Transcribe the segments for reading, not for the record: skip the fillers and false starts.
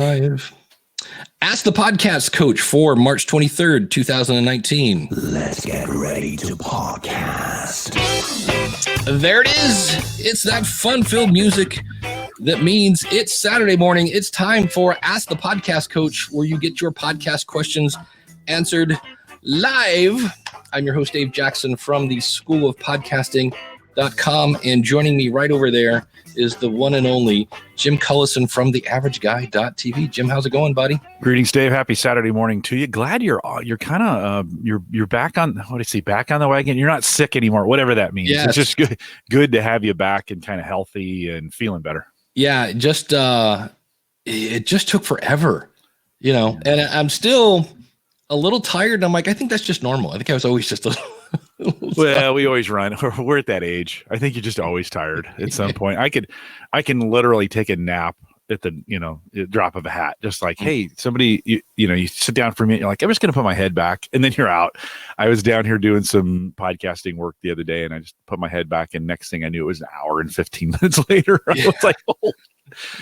Live. Ask the podcast coach for March 23rd, 2019. Let's get ready to podcast. There it is. It's that fun-filled music that means it's Saturday morning. It's time for Ask the Podcast Coach, where you get your podcast questions answered live. I'm your host, Dave Jackson from the School of Podcasting.com, and joining me right over there is the one and only Jim Cullison from theaverageguy.tv. Jim, how's it going, buddy? Greetings, Dave. Happy Saturday morning to you. Glad you're kind of you're back on. What do you say? Back on the wagon. You're not sick anymore. Whatever that means. Yes. It's just good to have you back and kind of healthy and feeling better. Yeah, it just took forever, and I'm still a little tired. I'm like, I think that's just normal. I think I was always just a little well, we always run. We're at that age. I think you're just always tired at some point. I can literally take a nap at the drop of a hat. Just like, hey, somebody, you sit down for a minute. You're like, I'm just going to put my head back, and then you're out. I was down here doing some podcasting work the other day, and I just put my head back, and next thing I knew, it was an hour and 15 minutes later. I was like, oh.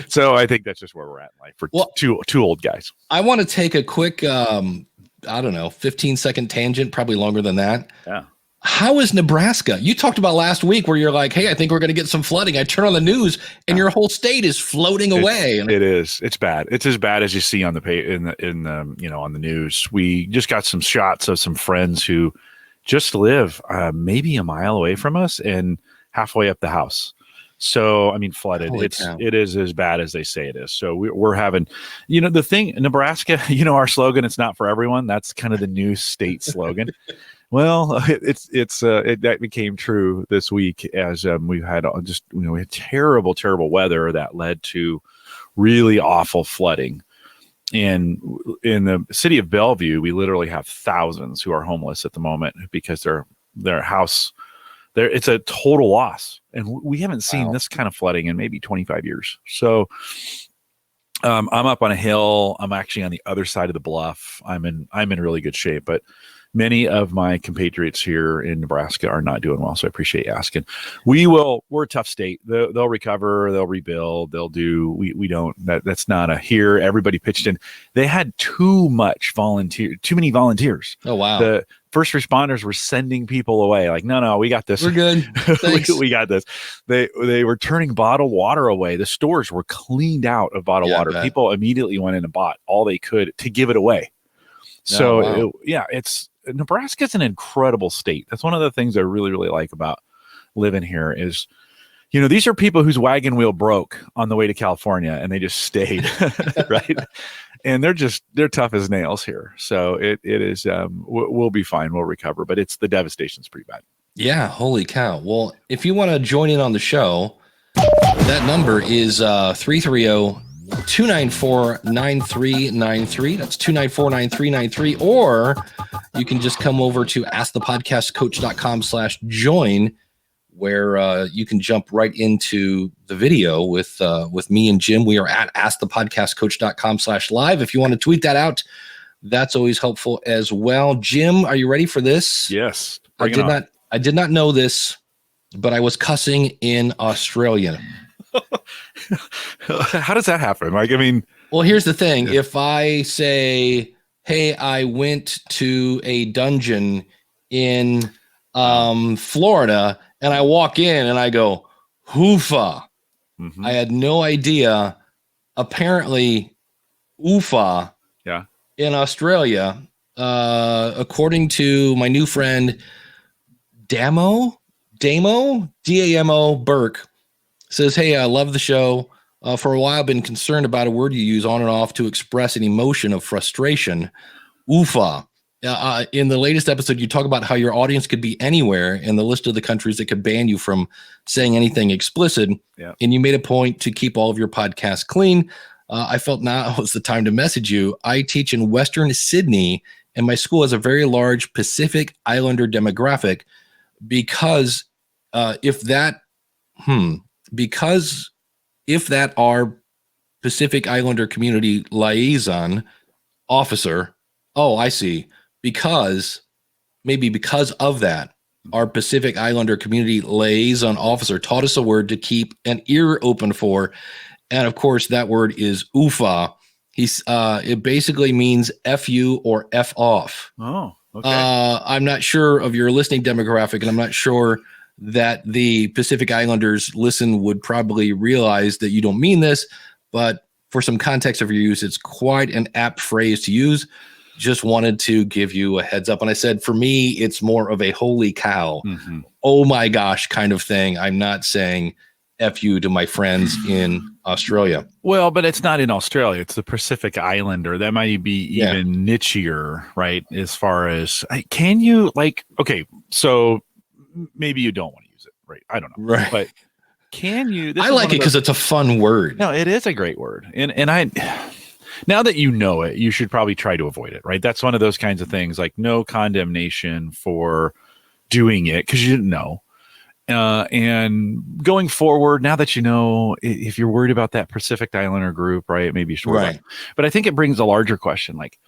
So I think that's just where we're at in life for two old guys. I want to take a quick, 15-second tangent, probably longer than that. Yeah. How is Nebraska? You talked about last week where you're like, hey, I think we're going to get some flooding. I turn on the news and your whole state is floating away. It is. It's bad. It's as bad as you see on the on the news. We just got some shots of some friends who just live maybe a mile away from us and halfway up the house. So, I mean, flooded. It is as bad as they say it is. So we're having, the thing, Nebraska, our slogan, it's not for everyone. That's kind of the new state slogan. Well, that became true this week as we had we had terrible weather that led to really awful flooding. And in the city of Bellevue, we literally have thousands who are homeless at the moment because their house, it's a total loss. And we haven't seen this kind of flooding in maybe 25 years. So I'm up on a hill. I'm actually on the other side of the bluff. I'm in really good shape, but many of my compatriots here in Nebraska are not doing well, so I appreciate you asking. We're a tough state. They'll recover, they'll rebuild, they'll do. We don't. That's not a here. Everybody pitched in. They had too many volunteers. Oh wow! The first responders were sending people away. Like, no, we got this. We're good. we got this. They were turning bottled water away. The stores were cleaned out of bottled water. People immediately went in and bought all they could to give it away. So Nebraska's an incredible state. That's one of the things I really, really like about living here is, these are people whose wagon wheel broke on the way to California and they just stayed, right? And they're tough as nails here. So it is, we'll be fine. We'll recover, but the devastation's pretty bad. Yeah. Holy cow. Well, if you want to join in on the show, that number is 330-294-9393. That's 294-9393. Or you can just come over to askthepodcastcoach.com/join, where you can jump right into the video with me and Jim. We are at askthepodcastcoach.com/live. If you want to tweet that out, that's always helpful as well. Jim, are you ready for this? Yes. I did not know this, but I was cussing in Australian. How does that happen? Well, here's the thing. Yeah. If I say, hey, I went to a dungeon in Florida, and I walk in and I go, Oofah. Mm-hmm. I had no idea. Apparently, Oofah in Australia, according to my new friend, Damo, D-A-M-O, Burke, says, hey, I love the show. For a while, I've been concerned about a word you use on and off to express an emotion of frustration. Oofah. In the latest episode, you talk about how your audience could be anywhere in the list of the countries that could ban you from saying anything explicit. Yeah. And you made a point to keep all of your podcasts clean. I felt now was the time to message you. I teach in Western Sydney, and my school has a very large Pacific Islander demographic because if that our Pacific Islander community liaison officer, I see. Because of that, our Pacific Islander community liaison officer taught us a word to keep an ear open for. And of course, that word is Oofah. It basically means F you or F off. Oh, okay. I'm not sure of your listening demographic, and I'm not sure that the Pacific Islanders would probably realize that you don't mean this, but for some context of your use, it's quite an apt phrase to use. Just wanted to give you a heads up. And I said, for me, it's more of a holy cow, oh my gosh kind of thing. I'm not saying F you to my friends in Australia. Well, but it's not in Australia. It's the Pacific Islander. That might be even nichier, right? As far as, can you, like, okay, so maybe you don't want to use it, right? I don't know. Right. But can you? I like it because it's a fun word. No, it is a great word. And I, now that you know it, you should probably try to avoid it, right? That's one of those kinds of things, like no condemnation for doing it because you didn't know. And going forward, now that you know, if you're worried about that Pacific Islander group, right, maybe you should worry about it. But I think it brings a larger question, like,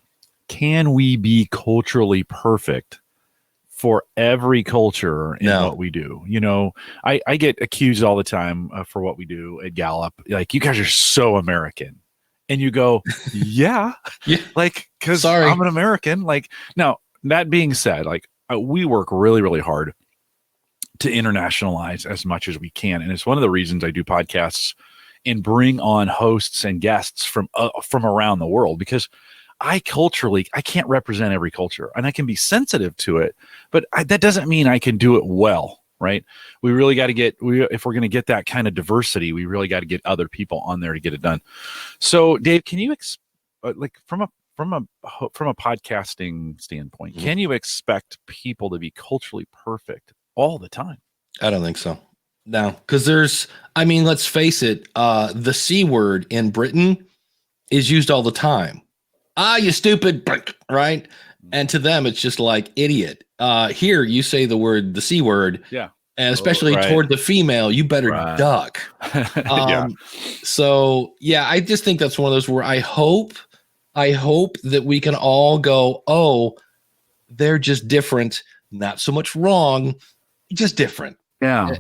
can we be culturally perfect for every culture in what we do? You know, I get accused all the time for what we do at Gallup. Like, you guys are so American. And you go, yeah, like, because I'm an American. Like, now, that being said, like, we work really, really hard to internationalize as much as we can. And it's one of the reasons I do podcasts and bring on hosts and guests from around the world, because I can't represent every culture, and I can be sensitive to it, but that doesn't mean I can do it well, right? We really got to if we're going to get that kind of diversity, we really got to get other people on there to get it done. So Dave, can you like from a podcasting standpoint, can you expect people to be culturally perfect all the time? I don't think so. No, because let's face it, the C word in Britain is used all the time. You stupid, right? And to them, it's just like idiot. Here, you say the C word. Yeah. And especially toward the female, you better duck. So, yeah, I just think that's one of those where I hope that we can all go, oh, they're just different. Not so much wrong, just different. Yeah.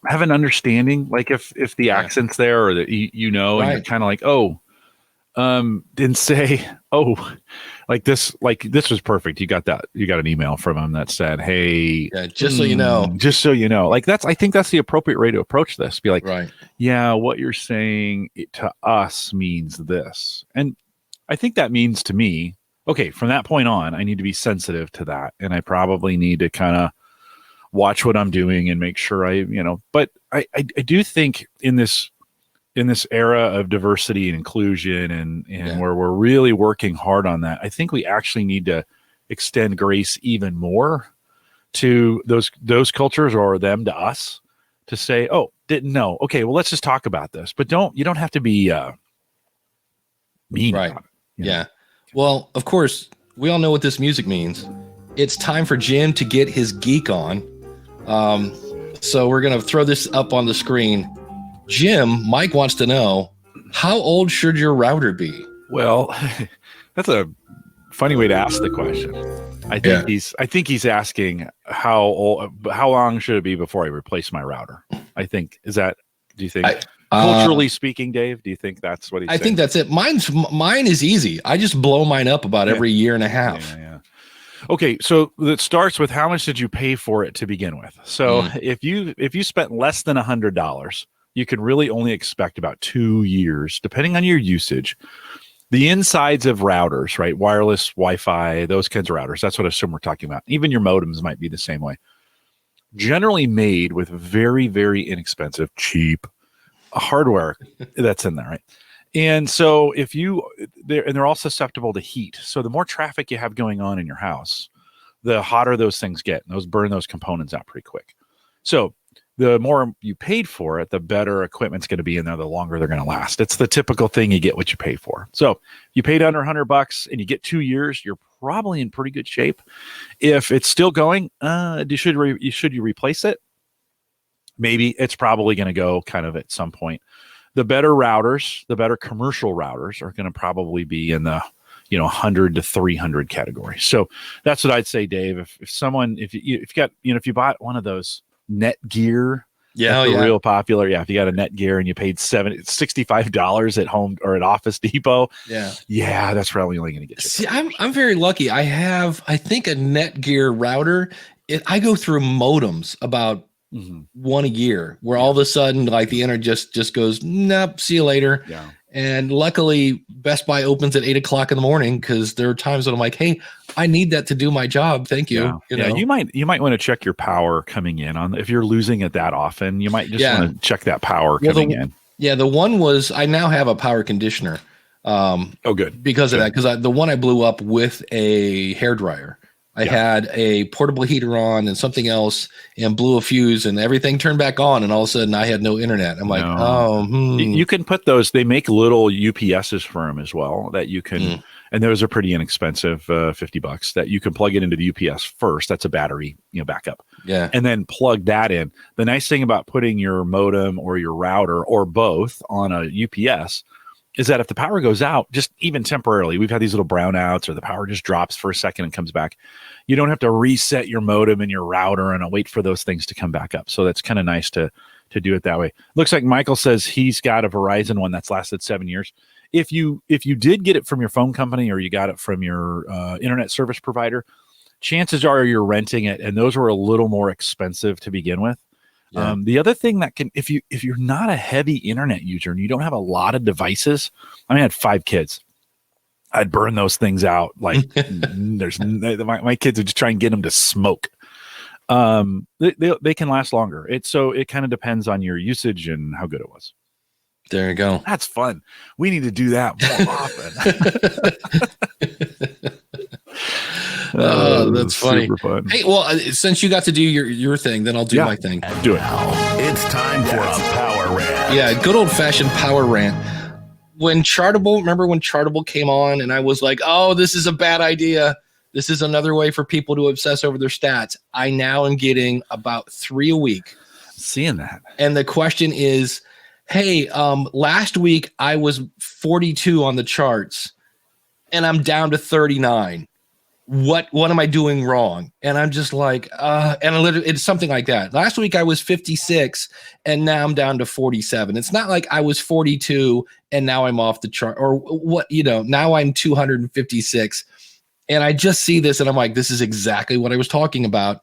Have an understanding, like if the accent's there, or that and you're kind of like, oh, didn't say, oh, like this was perfect. You got an email from him that said, hey, just so you know, like I think that's the appropriate way to approach this. Be like, yeah, what you're saying to us means this. And I think that means to me, okay, from that point on, I need to be sensitive to that. And I probably need to kind of watch what I'm doing and make sure but I do think in this era of diversity and inclusion and where we're really working hard on that, I think we actually need to extend grace even more to those cultures, or them to us, to say, oh, didn't know. Okay, well, let's just talk about this. But you don't have to be mean about it. Yeah. Well, of course, we all know what this music means. It's time for Jim to get his geek on. So we're going to throw this up on the screen. Jim, Mike wants to know, how old should your router be? Well, that's a funny way to ask the question. I think he's asking how long should it be before I replace my router? Do you think culturally speaking, Dave, do you think that's what he's saying? I think that's it. Mine is easy. I just blow mine up about every year and a half. Yeah. Okay, so it starts with how much did you pay for it to begin with? So if you spent less than $100, you can really only expect about 2 years, depending on your usage. The insides of routers, right? Wireless, Wi-Fi, those kinds of routers. That's what I assume we're talking about. Even your modems might be the same way. Generally made with very, very inexpensive, cheap hardware that's in there, right? And so they're all susceptible to heat. So the more traffic you have going on in your house, the hotter those things get, and those burn those components out pretty quick. So the more you paid for it, the better equipment's going to be in there, the longer they're going to last. It's the typical thing, you get what you pay for. So you paid under $100 and you get 2 years, you're probably in pretty good shape. If it's still going, should you replace it? Maybe. It's probably going to go kind of at some point. The better routers, the better commercial routers, are going to probably be in the 100 to 300 category. So that's what I'd say, Dave. If you bought one of those Netgear Yeah, That's real popular. Yeah, if you got a Netgear and you paid $65 at home or at Office Depot, yeah, that's probably only going to get you. See, I'm very lucky. I have, I think, a Netgear router. I go through modems about one a year, where all of a sudden, like the internet just goes, nope, see you later. Yeah. And luckily, Best Buy opens at 8:00 in the morning, because there are times that I'm like, hey, I need that to do my job. Thank you. Yeah. You know? You might want to check your power coming in on if you're losing it that often. You might just want to check that power coming in. Yeah, the one was, I now have a power conditioner. Good. Because of that, because the one I blew up with a hairdryer. I had a portable heater on and something else, and blew a fuse, and everything turned back on, and all of a sudden I had no internet. I'm like, You can put those. They make little UPSs for them as well that you can, and those are pretty inexpensive, $50 that you can plug it into the UPS first. That's a battery, backup. Yeah, and then plug that in. The nice thing about putting your modem or your router or both on a UPS is that if the power goes out, just even temporarily, we've had these little brownouts, or the power just drops for a second and comes back. You don't have to reset your modem and your router and wait for those things to come back up. So that's kind of nice to do it that way. Looks like Michael says he's got a Verizon one that's lasted 7 years. If you did get it from your phone company, or you got it from your internet service provider, chances are you're renting it, and those were a little more expensive to begin with. Yeah. The other thing that can, if you're not a heavy internet user and you don't have a lot of devices, I had 5 kids. I'd burn those things out. Like my kids would just try and get them to smoke. They can last longer. It kind of depends on your usage and how good it was. There you go. That's fun. We need to do that more often. That's funny. Fun. Hey, well, since you got to do your thing, then I'll do my thing. Do it. It's time for a power rant. Yeah, good old fashioned power rant. Remember when Chartable came on, and I was like, oh, this is a bad idea. This is another way for people to obsess over their stats. I now am getting about 3 a week. Seeing that. And the question is, hey, last week I was 42 on the charts, and I'm down to 39. What am I doing wrong? And I'm just like, it's something like that. Last week I was 56, and now I'm down to 47. It's not like I was 42 and now I'm off the chart, or what, now I'm 256. And I just see this and I'm like, this is exactly what I was talking about.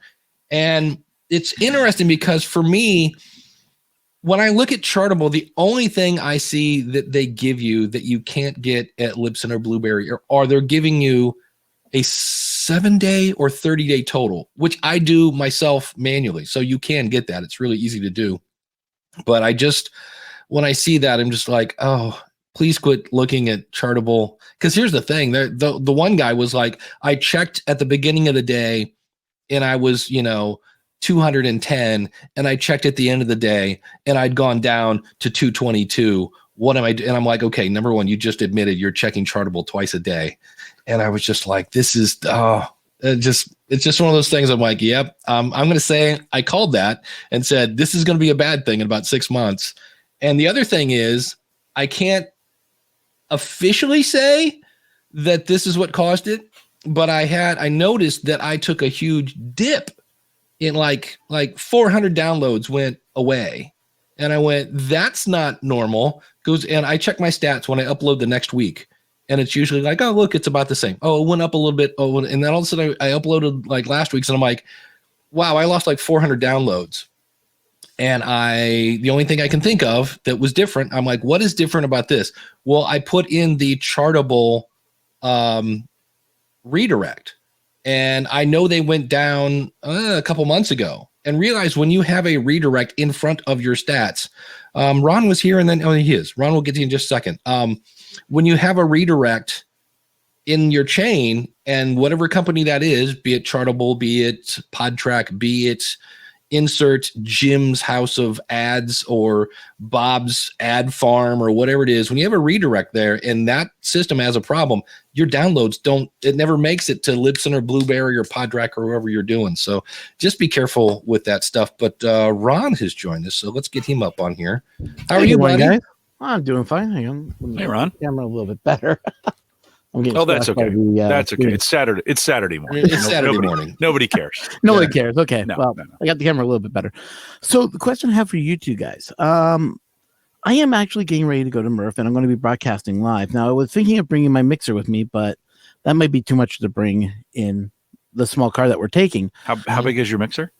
And it's interesting because for me, when I look at Chartable, the only thing I see that they give you that you can't get at Libsyn or Blueberry are they're giving you a 7-day or 30-day total, which I do myself manually. So you can get that. It's really easy to do. But when I see that, I'm just like, oh, please quit looking at Chartable. Because here's the thing. The one guy was like, I checked at the beginning of the day and I was, 210, and I checked at the end of the day and I'd gone down to 222. What am I doing? And I'm like, okay, number one, you just admitted you're checking Chartable twice a day. And I was just like, this is, it's just one of those things. I'm like, yep, I'm going to say I called that and said, this is going to be a bad thing in about 6 months. And the other thing is, I can't officially say that this is what caused it, but I noticed that I took a huge dip in like 400 downloads went away. And I went, that's not normal. And I check my stats when I upload the next week. And it's usually like, oh, look, it's about the same. Oh, it went up a little bit. Oh, and then all of a sudden I uploaded like last week's, and I'm like, wow, I lost like 400 downloads. And the only thing I can think of that was different, I'm like, what is different about this? Well, I put in the Chartable redirect, and I know they went down a couple months ago, and realized when you have a redirect in front of your stats, Ron was here, and then he is. Ron will get to you in just a second. When you have a redirect in your chain, and whatever company that is, be it Chartable, be it PodTrack, be it insert Jim's House of Ads or Bob's Ad Farm or whatever it is, when you have a redirect there and that system has a problem, your downloads it never makes it to Libsyn or Blueberry or PodTrack or whoever you're doing. So just be careful with that stuff. But Ron has joined us, so let's get him up on here. How are you, buddy? Guys? I'm doing fine. Hang on. Hey, Ron. Camera a little bit better. I'm getting Oh, that's scratched by okay. the, That's okay. It's Saturday. It's Saturday morning. It's Saturday morning. Nobody cares. Nobody cares. Okay. No, Well, no. I got the camera a little bit better. So the question I have for you two guys. I am actually getting ready to go to Murph, and I'm going to be broadcasting live. Now, I was thinking of bringing my mixer with me, but that might be too much to bring in the small car that we're taking. How big is your mixer?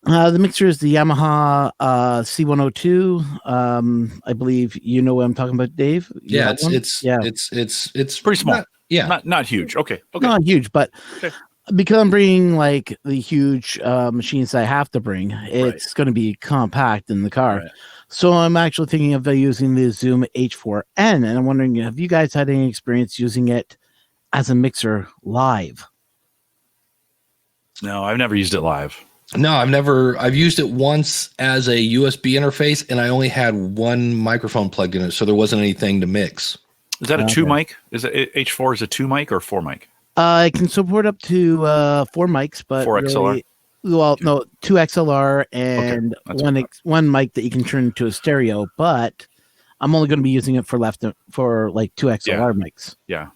The mixer is the Yamaha C102. I believe you know what I'm talking about, Dave. You Yeah, have one? it's Pretty small. Not huge. Okay. Not huge, but Okay. because I'm bringing like the huge machines I have to bring, it's going to be compact in the car. Right. So I'm actually thinking of using the Zoom H4N, and I'm wondering, have you guys had any experience using it as a mixer live? No, I've never used it live. No, I've used it once as a USB interface, and I only had one microphone plugged in it, so there wasn't anything to mix. Is that a 2 mic? Is it H4 is a 2 mic or 4 mic? I can support up to 4 mics, but 4 XLR? Well, no, 2 XLR and one mic that you can turn into a stereo, but I'm only going to be using it for like 2 XLR mics. Yeah.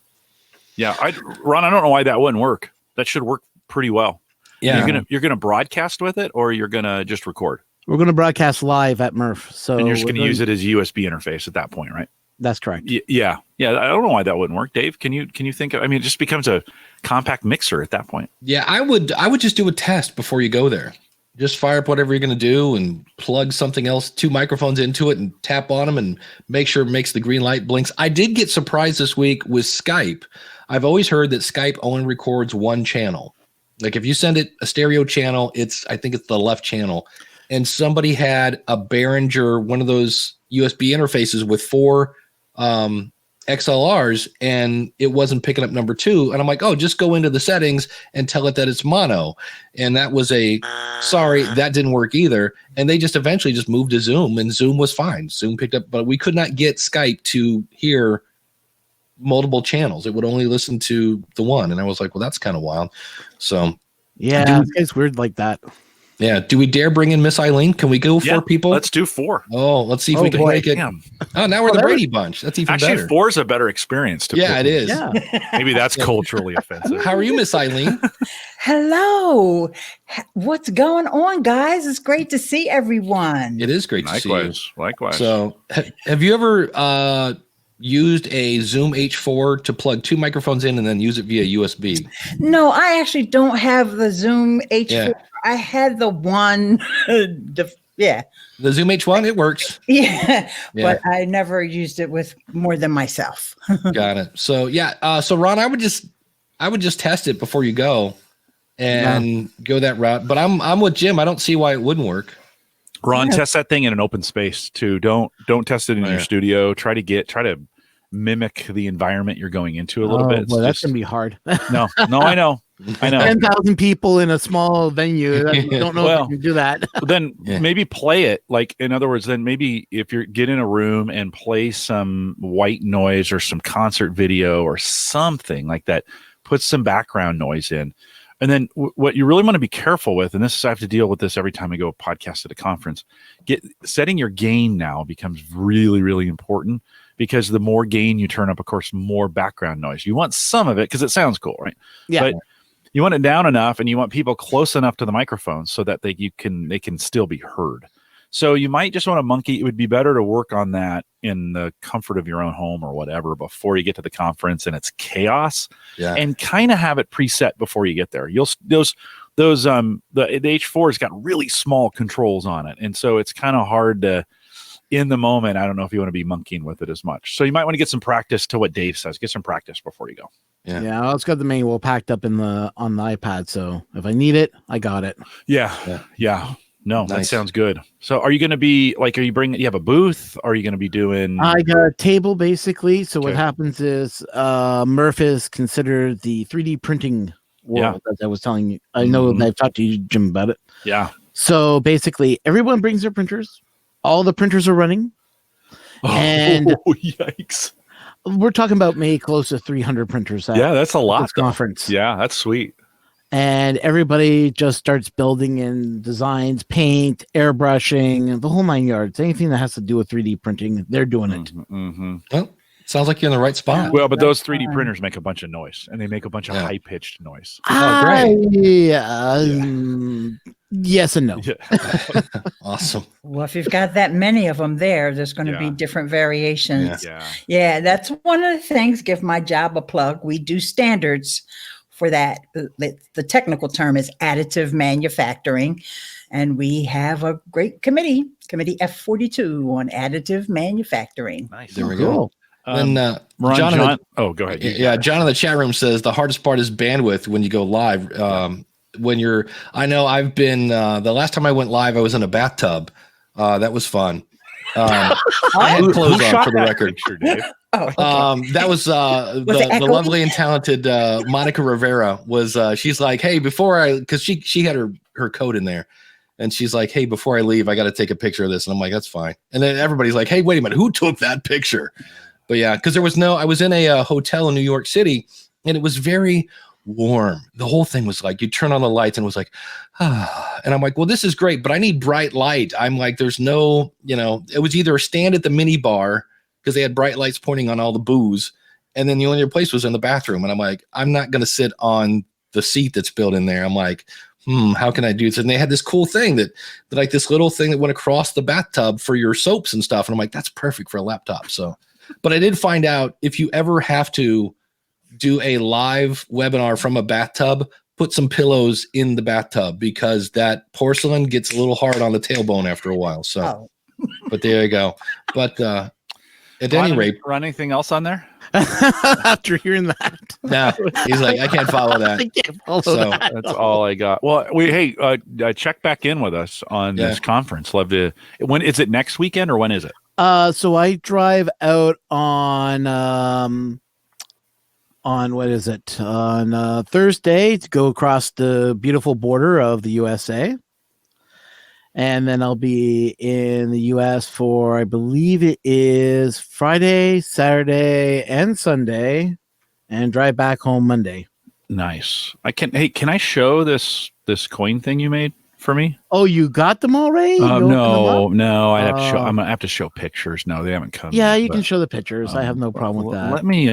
Ron, I don't know why that wouldn't work. That should work pretty well. Yeah. You're gonna broadcast with it, or you're gonna just record? We're going to broadcast live at Murph. So And you're just gonna use it as a USB interface at that point, right? That's correct. Yeah. I don't know why that wouldn't work. Dave, can you think of, I mean, it just becomes a compact mixer at that point. Yeah, I would just do a test before you go there. Just fire up whatever you're going to do and plug something else, 2 microphones into it, and tap on them and make sure it makes the green light blinks. I did get surprised this week with Skype. I've always heard that Skype only records one channel. Like if you send it a stereo channel, I think it's the left channel. And somebody had a Behringer, one of those USB interfaces with 4 XLRs, and it wasn't picking up number 2. And I'm like, oh, just go into the settings and tell it that it's mono. And that was sorry, that didn't work either. And they just eventually just moved to Zoom, and Zoom was fine. Zoom picked up, but we could not get Skype to hear multiple channels. It would only listen to the one. And I was like, well, that's kind of wild. So yeah, it's weird like that. Yeah. Do we dare bring in Miss Eileen? Can we go 4 people? Let's do 4. Oh, let's see if we can make it. Damn. Oh, now we're the Brady Bunch. That's even Actually, better. 4 is a better experience. It is. Yeah. Maybe that's culturally offensive. How are you, Miss Eileen? Hello. What's going on, guys? It's great to see everyone. It is great to see you. Likewise. So have you ever used a Zoom H4 to plug 2 microphones in and then use it via USB? No, I actually don't have the Zoom H4. Yeah. I had the one. The Zoom H1, it works. Yeah, but I never used it with more than myself. Got it. So so Ron, I would just test it before you go and go that route. But I'm with Jim. I don't see why it wouldn't work. Ron, test that thing in an open space too. Don't test it in your studio. Try to mimic the environment you're going into a little bit. Well, that's gonna be hard. No, I know. 10,000 people in a small venue. I don't know if you can do that. Then maybe play it. Like, in other words, then maybe if you get in a room and play some white noise or some concert video or something like that, put some background noise in. And then what you really want to be careful with, and I have to deal with this every time I go podcast at a conference, setting your gain now becomes really, really important, because the more gain you turn up, of course, more background noise. You want some of it because it sounds cool, right? Yeah. But you want it down enough, and you want people close enough to the microphone so that they can still be heard. So you might just want to monkey. It would be better to work on that in the comfort of your own home or whatever before you get to the conference and it's chaos. Yeah. And kind of have it preset before you get there. The H4 has got really small controls on it, and so it's kind of hard to, in the moment, I don't know if you want to be monkeying with it as much. So you might want to get some practice to what Dave says. Get some practice before you go. Yeah, I also got the manual packed up on the iPad, so if I need it, I got it. Yeah. No, nice. That sounds good. So are you going to be like, you have a booth? Are you going to be doing? I got a table basically. So what happens is Murph is considered the 3D printing world, as I was telling you. I know I've talked to you, Jim, about it. Yeah. So basically everyone brings their printers. All the printers are running. And yikes. We're talking about maybe close to 300 printers. That's a lot. This conference. Yeah, that's sweet. And everybody just starts building in designs, paint, airbrushing, the whole 9 yards. Anything that has to do with 3D printing, they're doing it. Mm-hmm. Well, Sounds like you're in the right spot. Well, but those 3D printers make a bunch of noise, and they make a bunch of Yeah. high-pitched noise. Oh, great. Yes and no. Yeah. Awesome. Well, if you've got that many of them there's going to be Yeah. different variations. Yeah. Yeah, that's one of the things. Give my job a plug. We do standards for that. The technical term is additive manufacturing. And we have a great committee F42 on additive manufacturing. Nice. There we go. Then Ron, John, oh, go ahead. yeah, John in the chat room says the hardest part is bandwidth when you go live. I know I've been the last time I went live, I was in a bathtub. That was fun. I had clothes on for the record. Picture, Dave? Oh, okay. That was the lovely and talented Monica Rivera was. She's like, hey, because she had her coat in there, and she's like, hey, before I leave, I got to take a picture of this, and I'm like, that's fine. And then everybody's like, hey, wait a minute, who took that picture? But yeah, because I was in a hotel in New York City, and it was very warm. The whole thing was like, you turn on the lights and it was like, and I'm like, well, this is great, but I need bright light. I'm like, there's no, it was either stand at the mini bar because they had bright lights pointing on all the booze. And then the only other place was in the bathroom. And I'm like, I'm not going to sit on the seat that's built in there. I'm like, how can I do this? And they had this cool thing that like this little thing that went across the bathtub for your soaps and stuff. And I'm like, that's perfect for a laptop. So, but I did find out if you ever have to do a live webinar from a bathtub, put some pillows in the bathtub because that porcelain gets a little hard on the tailbone after a while. So, but there you go. But at any rate, run anything else on there? After hearing that, no, he's like, I can't follow that. I can't follow So that. That's all I got. Well, check back in with us on this conference. Love to. When is it? Next weekend or when is it? So I drive out on what is it? On Thursday to go across the beautiful border of the USA. And then I'll be in the US for, I believe it is Friday, Saturday, and Sunday, and drive back home Monday. Nice. Can I show this coin thing you made for me? Oh, you got them already? No. I'm gonna have to show pictures. No, they haven't come. Yeah, yet, you can show the pictures. I have no problem with that. Let me.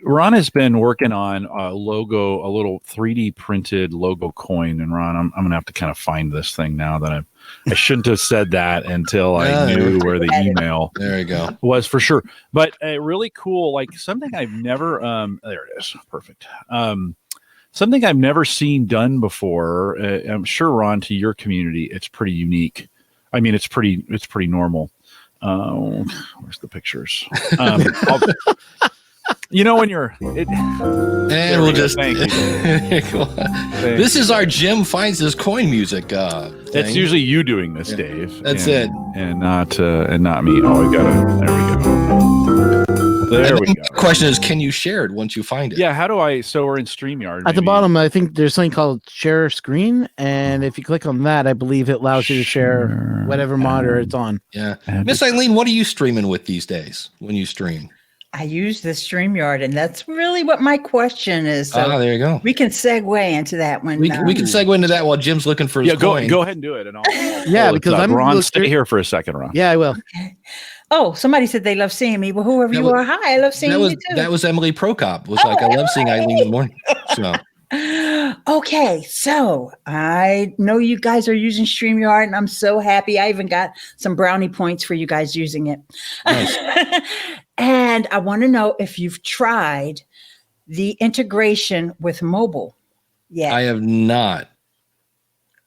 Ron has been working on a little 3D printed logo coin. And Ron, I'm going to have to kind of find this thing now that I shouldn't have said that until I knew where the email was for sure. But really cool, like something I've never, there it is. Perfect. Something I've never seen done before. I'm sure, Ron, to your community, it's pretty unique. I mean, it's pretty normal. Where's the pictures? When you're and we'll just thank you. This is our Jim finds his coin music It's usually you doing this, Dave. That's it. And not me. Oh, we got there we go. The question is, can you share it once you find it? Yeah, how do I? So we're in StreamYard. At the bottom, I think there's something called share screen. And if you click on that, I believe it allows you to share whatever monitor it's on. Yeah. Miss Eileen, what are you streaming with these days when you stream? I use the StreamYard, and that's really what my question is. So there you go. We can segue into that one. We can segue into that while Jim's looking for his coin. Go ahead and do it. And yeah, because I'm Ron, stay here for a second, Ron. Yeah, I will. Okay. Oh, somebody said they love seeing me. Well, whoever you are, hi, I love seeing you too. That was Emily Prokop. Was like, I love seeing Eileen in the morning. So. Okay, so I know you guys are using StreamYard, and I'm so happy. I even got some brownie points for you guys using it. Nice. And I want to know if you've tried the integration with mobile. Yeah, I have not.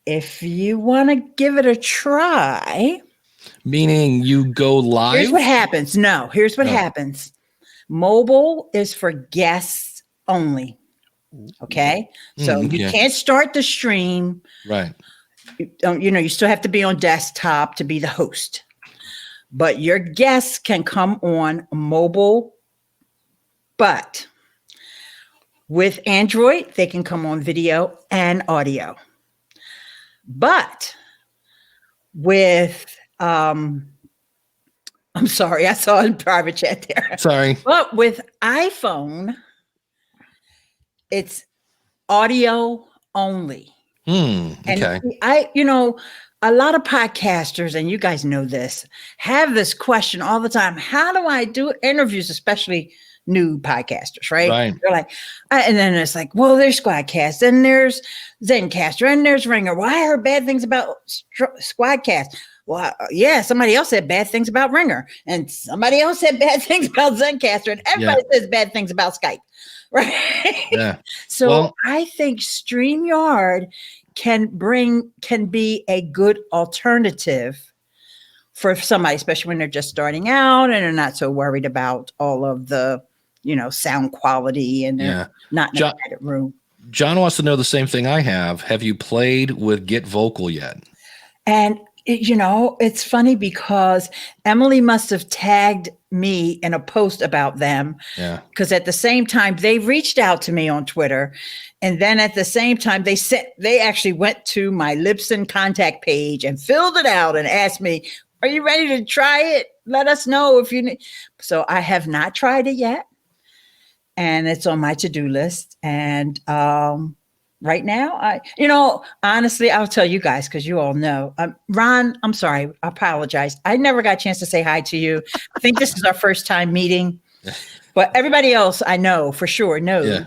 If you want to give it a try. Meaning you go live? Here's what happens. No, here's what happens. Mobile is for guests only. Okay. So you can't start the stream. Right. You still have to be on desktop to be the host. But your guests can come on mobile. But with Android, they can come on video and audio. But with I'm sorry, I saw in private chat there. Sorry. But with iPhone, it's audio only. Okay. And a lot of podcasters, and you guys know this, have this question all the time. How do I do interviews, especially new podcasters, right? Right. They're like, and then it's like, well, there's Squadcast, and there's Zencaster, and there's Ringer. Well, I heard bad things about Squadcast. Well, yeah, somebody else said bad things about Ringer, and somebody else said bad things about Zencaster, and everybody says bad things about Skype, right? Yeah. So I think StreamYard can be a good alternative for somebody, especially when they're just starting out and they're not so worried about all of the, sound quality and they're not in a private room. John wants to know the same thing I have. Have you played with Get Vocal yet? And it's funny because Emily must have tagged me in a post about them. Yeah. Because at the same time, they reached out to me on Twitter. And then at the same time, they actually went to my Libsyn contact page and filled it out and asked me, are you ready to try it? Let us know if you need. So I have not tried it yet. And it's on my to-do list. And right now, honestly, I'll tell you guys, because you all know. Ron, I'm sorry. I apologize. I never got a chance to say hi to you. I think this is our first time meeting. But everybody else I know for sure knows. Yeah.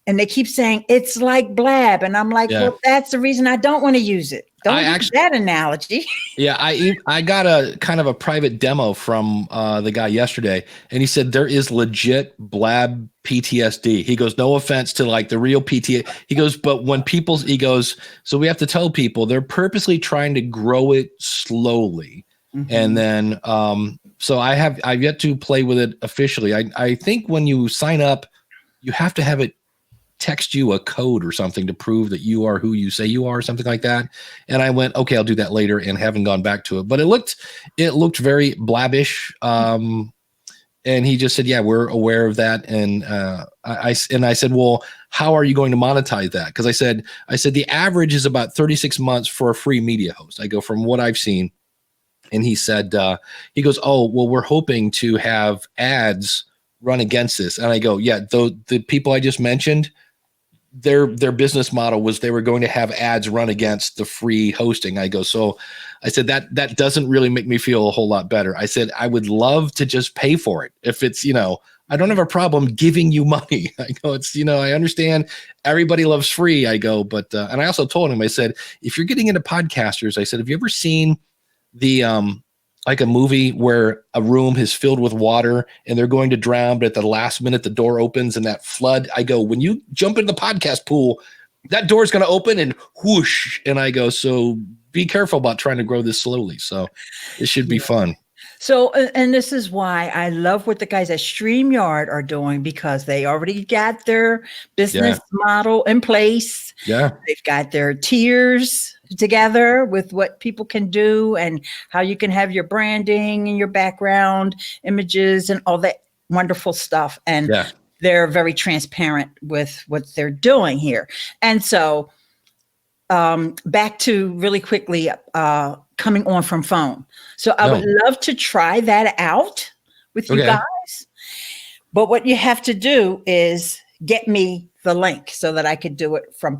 And they keep saying, it's like Blab. And I'm like, well, that's the reason I don't want to use it. Don't use that analogy. Yeah, I got a kind of a private demo from the guy yesterday, and he said there is legit Blab PTSD. He goes, no offense to like the real PTSD. He goes, but when he goes, so we have to tell people they're purposely trying to grow it slowly. Mm-hmm. And then, so I've yet to play with it officially. I think when you sign up, you have to have it text you a code or something to prove that you are who you say you are, something like that. And I went, okay, I'll do that later, and haven't gone back to it. But it looked very Blabbish. And he just said, yeah, we're aware of that. And I said, well, how are you going to monetize that? Because I said the average is about 36 months for a free media host. I go, from what I've seen. And he said, he goes, oh, well, we're hoping to have ads run against this. And I go, yeah, the people I just mentioned, their business model was they were going to have ads run against the free hosting. I go, so I said that doesn't really make me feel a whole lot better. I said, I would love to just pay for it. If it's, I don't have a problem giving you money. I go, it's, I understand everybody loves free. I go, but, and I also told him, I said, if you're getting into podcasters, I said, have you ever seen the, like a movie where a room is filled with water and they're going to drown, but at the last minute, the door opens and that flood, I go, when you jump into the podcast pool, that door is going to open and whoosh. And I go, so be careful about trying to grow this slowly. So it should be fun. So, and this is why I love what the guys at StreamYard are doing, because they already got their business model in place. Yeah. They've got their tiers together with what people can do and how you can have your branding and your background images and all that wonderful stuff. And they're very transparent with what they're doing here. And so back to really quickly coming on from phone. So I would love to try that out with you guys. But what you have to do is get me the link so that I could do it from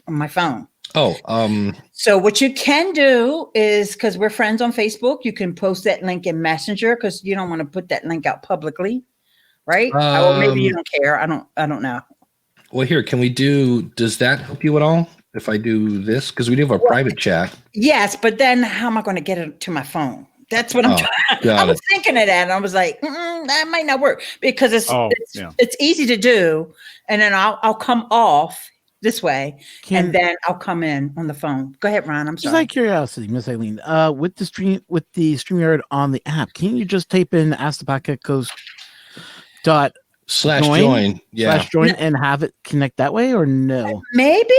my phone. So what you can do is, because we're friends on Facebook, you can post that link in Messenger, because you don't want to put that link out publicly, right? Or maybe you don't care. I don't know. Well, here, does that help you at all if I do this? Because we do have a private chat. Yes, but then how am I going to get it to my phone? That's what I'm trying. I was thinking of that, and I was like, that might not work, because it's easy to do, and then I'll come off this way, and then I'll come in on the phone. Go ahead, Ron. I'm sorry. Just out of curiosity, Miss Eileen, with the StreamYard on the app, can you just type in askthepodcast /join and have it connect that way, or no? Maybe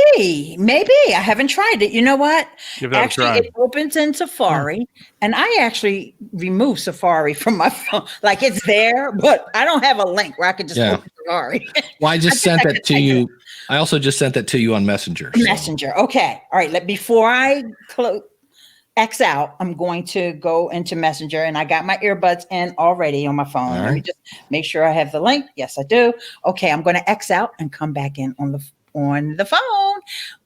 I haven't tried it. You know what? Give that actually, a try. It opens in Safari, and I actually removed Safari from my phone. Like, it's there, but I don't have a link where I could just open Safari. Well, I just sent that to you. I also just sent that to you on Messenger. Messenger. Okay. All right. Before I X out, I'm going to go into Messenger, and I got my earbuds in already on my phone. Let me just make sure I have the link. Yes, I do. Okay. I'm going to X out and come back in on the phone.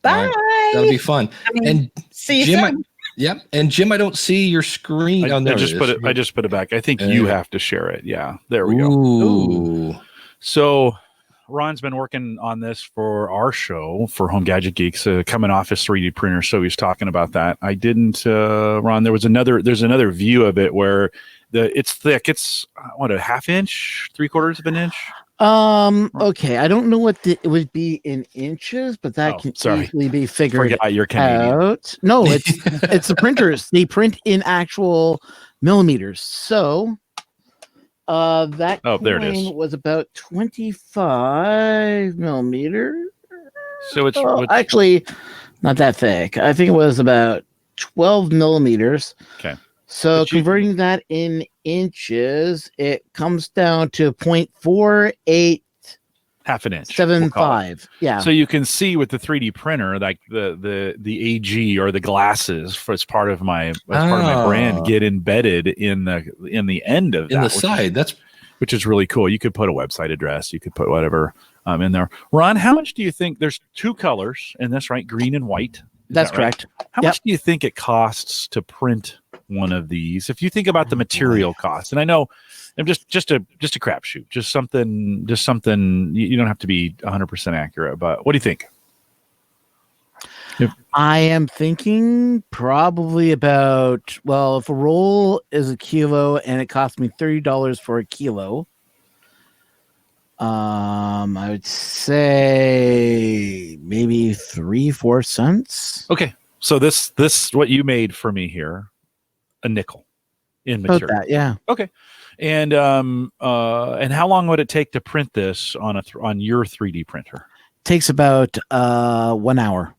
Bye. Right. That'll be fun. See you soon. Yep. And Jim, I don't see your screen. I just put it. I just put it back. I think you have to share it. Yeah, there we go. Ooh. So Ron's been working on this for our show for Home Gadget Geeks, coming off his 3D printer. So he's talking about that. I didn't, Ron. There's another view of it where it's thick. It's what, a half inch, 3/4 of an inch. Okay, I don't know what it would be in inches, but that can easily be figured Forgot you're Canadian. out. No, it's the printers. They print in actual millimeters. So that there it is. was about 25 millimeters. So it's actually not that thick. I think it was about 12 millimeters. Okay. So converting that in inches, it comes down to 0.48 half an inch, 75. Yeah. So you can see with the 3D printer, like the AG or the glasses as part of my brand get embedded in the end of the side. Which is really cool. You could put a website address, you could put whatever in there. Ron, how much do you think there's two colors in this, right? Green and white. That's correct. How much do you think it costs to print one of these? If you think about the material cost, and I know I'm just a crapshoot, just something. You don't have to be 100% accurate, but what do you think? I am thinking probably about, well, if a roll is a kilo and it costs me $30 for a kilo, I would say maybe 3-4 cents. Okay, so this what you made for me here, a nickel in material. About that, yeah. Okay, and how long would it take to print this on your 3D printer? Takes about 1 hour.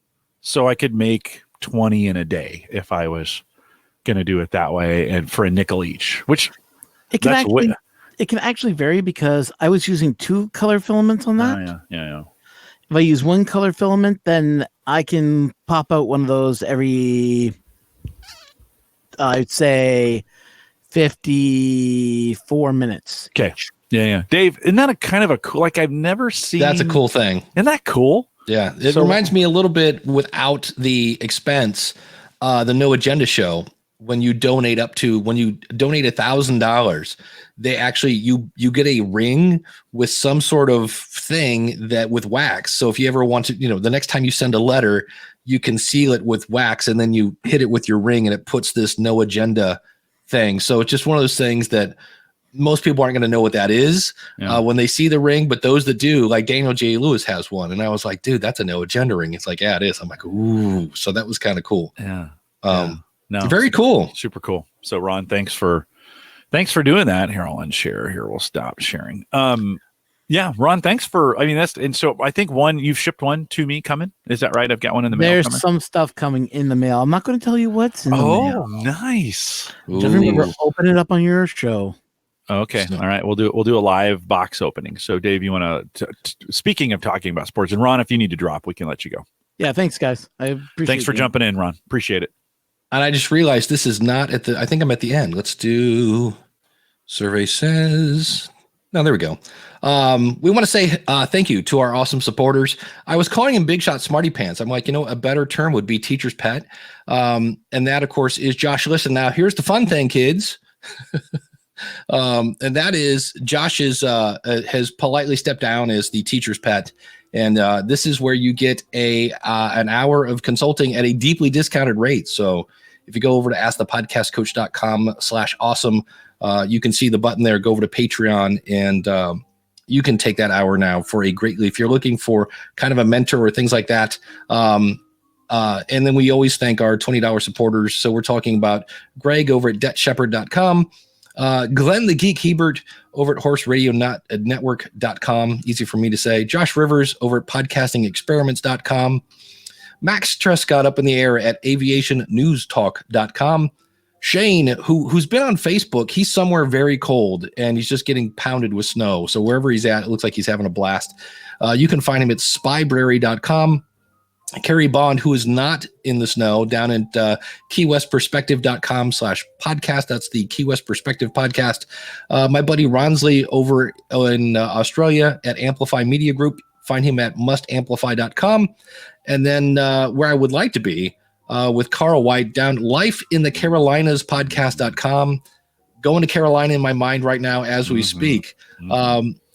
So I could make 20 in a day if I was going to do it that way, and for a nickel each, which it can actually vary because I was using 2 color filaments on that. Yeah. If I use 1 color filament, then I can pop out one of those every, I'd say, 54 minutes. Okay. Yeah. Dave, isn't that a kind of a cool, like I've never seen. That's a cool thing. Isn't that cool? Yeah. It reminds me a little bit, without the expense, the No Agenda show. When you donate $1,000, they actually you get a ring with some sort of thing that with wax. So if you ever want to, the next time you send a letter, you can seal it with wax, and then you hit it with your ring, and it puts this No Agenda thing. So it's just one of those things that most people aren't going to know what that is when they see the ring, but those that do, like Daniel J. Lewis has one, and I was like, dude, that's a No Agenda ring. It's like, yeah, it is. I'm like, ooh, so that was kind of cool. Yeah. No, very cool. Super cool. So Ron, thanks for doing that. Here, I'll unshare. Here, we'll stop sharing. Yeah, Ron, thanks for, so I think you've shipped one to me coming. Is that right? I've got one in the mail. There's some stuff coming in the mail. I'm not going to tell you what's in the mail. Oh, nice. Just remember, open it up on your show. Okay. All right. We'll do a live box opening. So Dave, you want to, speaking of talking about sports, and Ron, if you need to drop, we can let you go. Yeah. Thanks guys. Thanks for jumping in, Ron. Appreciate it. And I just realized this is not I think I'm at the end. Let's do survey says. No, there we go. We want to say thank you to our awesome supporters. I was calling him Big Shot Smarty Pants. I'm like, a better term would be teacher's pet. And that, of course, is Josh Listen. Now, here's the fun thing, kids. And that is Josh has politely stepped down as the teacher's pet. And this is where you get an hour of consulting at a deeply discounted rate. So if you go over to askthepodcastcoach.com/awesome, you can see the button there. Go over to Patreon, and you can take that hour now for a greatly. If you're looking for kind of a mentor or things like that. And then we always thank our $20 supporters. So we're talking about Greg over at debtshepherd.com. Glenn the Geek Hebert over at horseradionetwork.com. Easy for me to say. Josh Rivers over at podcastingexperiments.com. Max Trescott up in the air at aviationnewstalk.com. Shane, who's been on Facebook, he's somewhere very cold and he's just getting pounded with snow. So wherever he's at, it looks like he's having a blast. You can find him at spybrary.com. Carrie Bond, who is not in the snow, down at keywestperspective.com/podcast. That's the Key West Perspective podcast. My buddy Ronsley over in Australia at Amplify Media Group. Find him at mustamplify.com. And then where I would like to be, with Carl White down lifeinthecarolinaspodcast.com. Going to Carolina in my mind right now as we speak.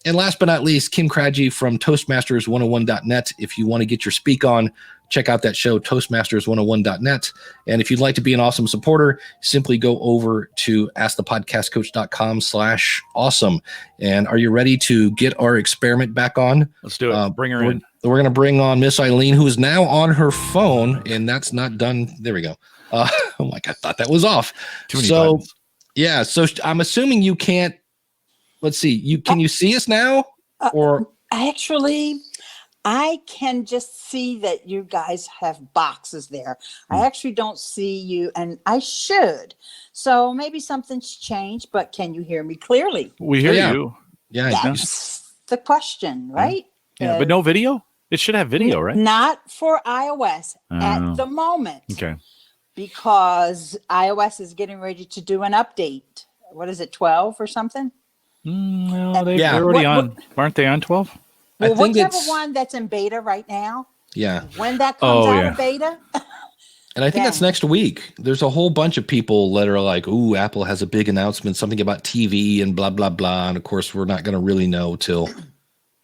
And last but not least, Kim Craggy from Toastmasters101.net. If you want to get your speak on, check out that show, Toastmasters101.net. And if you'd like to be an awesome supporter, simply go over to askthepodcastcoach.com/awesome. And are you ready to get our experiment back on? Let's do it. Bring her in. We're going to bring on Miss Eileen, who is now on her phone, and that's not done. There we go. I'm like, I thought that was off. Too many buttons. Yeah, so I'm assuming you can't. Let's see. Can you see us now? Or actually, I can just see that you guys have boxes there. I actually don't see you, and I should. So maybe something's changed. But can you hear me clearly? We hear you. Yeah, that's the question, right? Yeah, but no video. It should have video, right? Not for iOS at the moment. Okay. Because iOS is getting ready to do an update. What is it, 12 or something? No, they're already on. Aren't they on 12? Well, I think whichever one that's in beta right now. Yeah. When that comes out of beta. And I think that's next week. There's a whole bunch of people that are like, ooh, Apple has a big announcement, something about TV and blah, blah, blah. And of course, we're not going to really know till,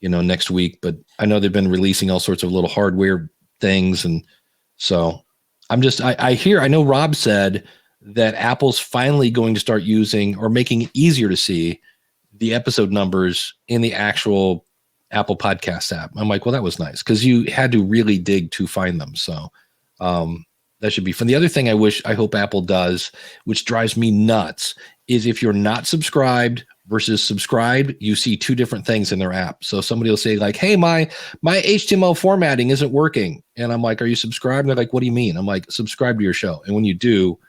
next week. But I know they've been releasing all sorts of little hardware things. And so I know Rob said that Apple's finally going to start using or making it easier to see the episode numbers in the actual Apple Podcast app. I'm like, well, that was nice because you had to really dig to find them. So that should be fun. The other thing I hope Apple does, which drives me nuts, is if you're not subscribed versus subscribed, you see two different things in their app. So somebody will say like, hey, my HTML formatting isn't working. And I'm like, are you subscribed? And they're like, what do you mean? I'm like, subscribe to your show. And when you do,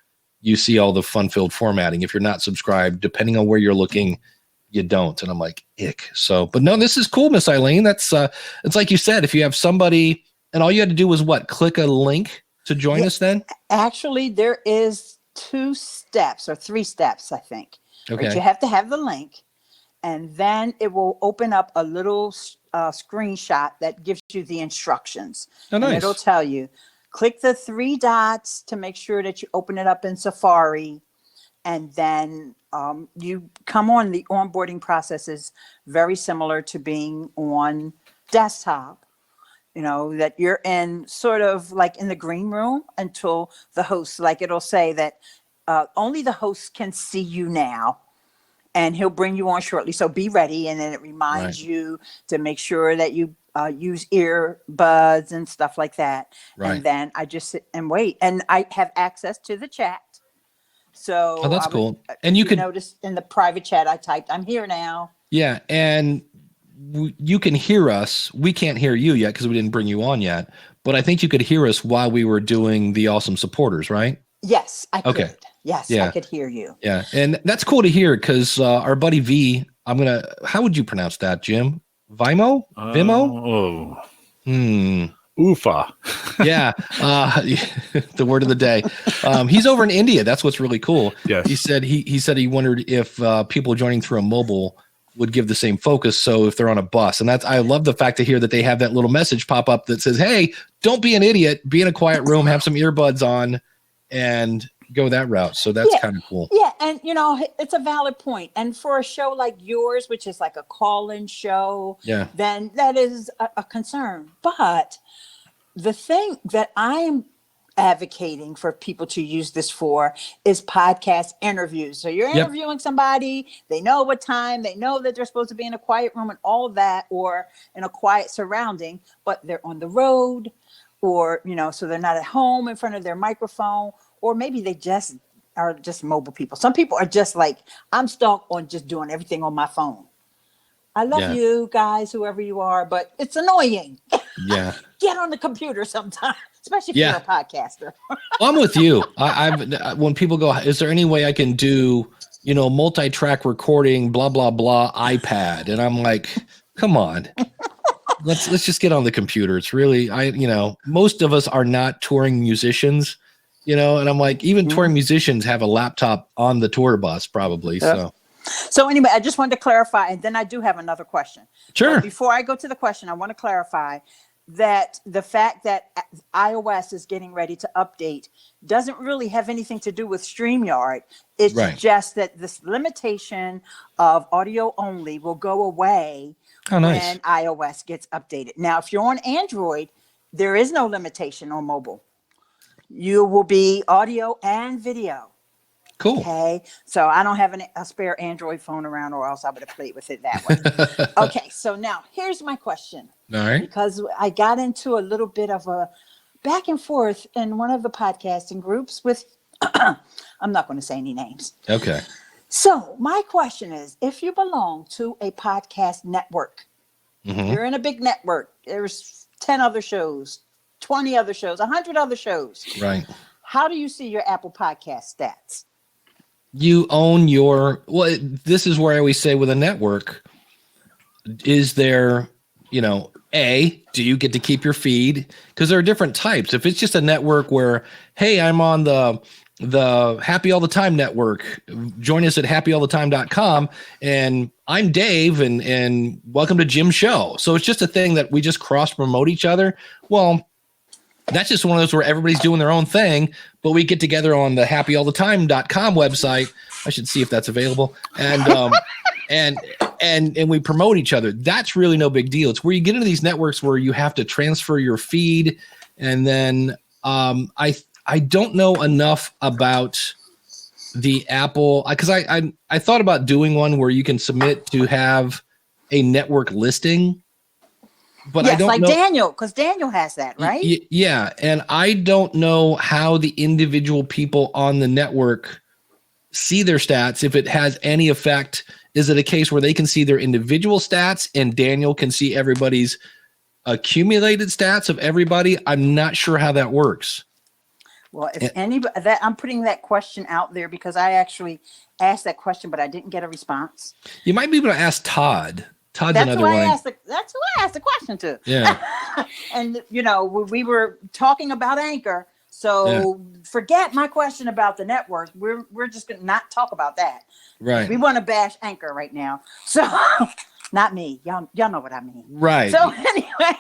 you see all the fun-filled formatting. If you're not subscribed, depending on where you're looking, you don't. And I'm like, ick. So, but no, this is cool, Miss Eileen. That's it's like you said, if you have somebody and all you had to do was click a link to join us then? Actually, there is 2 steps or 3 steps, I think. Okay. Right? You have to have the link, and then it will open up a little screenshot that gives you the instructions. Oh, nice. And it'll tell you, click the 3 dots to make sure that you open it up in Safari, and then you come on. The onboarding process is very similar to being on desktop. That you're in sort of like in the green room until the host, like it'll say that only the host can see you now, and he'll bring you on shortly. So be ready. And then it reminds you to make sure that you use earbuds and stuff like that. Right. And then I just sit and wait, and I have access to the chat. So that's cool. And you could notice in the private chat, I typed, I'm here now. Yeah. And you can hear us. We can't hear you yet because we didn't bring you on yet. But I think you could hear us while we were doing the awesome supporters, right? Yes, I could. Okay. Yes, yeah. I could hear you. Yeah. And that's cool to hear because our buddy V, how would you pronounce that, Jim? Vimo? Vimo? Oofah. Yeah. The word of the day. He's over in India. That's what's really cool. Yes. He said he wondered if people joining through a mobile would give the same focus. So if they're on a bus, and I love the fact to hear that they have that little message pop up that says, hey, don't be an idiot, be in a quiet room, have some earbuds on and go that route. So that's kind of cool. Yeah. And it's a valid point. And for a show like yours, which is like a call-in show, then that is a concern. But the thing that I am advocating for people to use this for is podcast interviews. So you're interviewing somebody, they know what time, they know that they're supposed to be in a quiet room and all of that, or in a quiet surrounding, but they're on the road, or so they're not at home in front of their microphone, or maybe they just are just mobile people. Some people are just like, I'm stuck on just doing everything on my phone. I love you guys, whoever you are, but it's annoying. Yeah. Get on the computer sometime, especially if you're a podcaster. I'm with you. When people go, is there any way I can do, multi-track recording, blah, blah, blah, iPad? And I'm like, come on. Let's just get on the computer. It's really, most of us are not touring musicians, and I'm like, even touring musicians have a laptop on the tour bus probably. So anyway, I just wanted to clarify, and then I do have another question. Sure. But before I go to the question, I want to clarify that the fact that iOS is getting ready to update doesn't really have anything to do with StreamYard. It's just that this limitation of audio only will go away when iOS gets updated. Now, if you're on Android, there is no limitation on mobile. You will be audio and video. Cool. Okay. So I don't have a spare Android phone around, or else I would have played with it that way. Okay. So now here's my question. All right. Because I got into a little bit of a back and forth in one of the podcasting groups with, I'm not going to say any names. Okay. So my question is, if you belong to a podcast network, you're in a big network, there's 10 other shows, 20 other shows, 100 other shows. Right. How do you see your Apple Podcast stats? You own this is where I always say with a network, is there, do you get to keep your feed? Because there are different types. If it's just a network where, hey, I'm on the Happy All the Time network, join us at happyallthetime.com, and I'm Dave, and welcome to Jim's show. So it's just a thing that we just cross promote each other. Well, that's just one of those where everybody's doing their own thing, but we get together on the happyallthetime.com website. I should see if that's available. And and we promote each other. That's really no big deal. It's where you get into these networks where you have to transfer your feed. And then I don't know enough about the Apple, because I thought about doing one where you can submit to have a network listing. But yes, I don't like know. Daniel, because Daniel has that, right? Yeah. And I don't know how the individual people on the network see their stats, if it has any effect. Is it a case where they can see their individual stats and Daniel can see everybody's accumulated stats of everybody? I'm not sure how that works. Well, if anybody, I'm putting that question out there because I actually asked that question, but I didn't get a response. You might be able to ask Todd. Todd's That's another who one. That's who I asked the question to. Yeah. And, we were talking about Anchor. So forget my question about the network. We're just going to not talk about that. Right. We want to bash Anchor right now. So not me. Y'all know what I mean. Right. So anyway,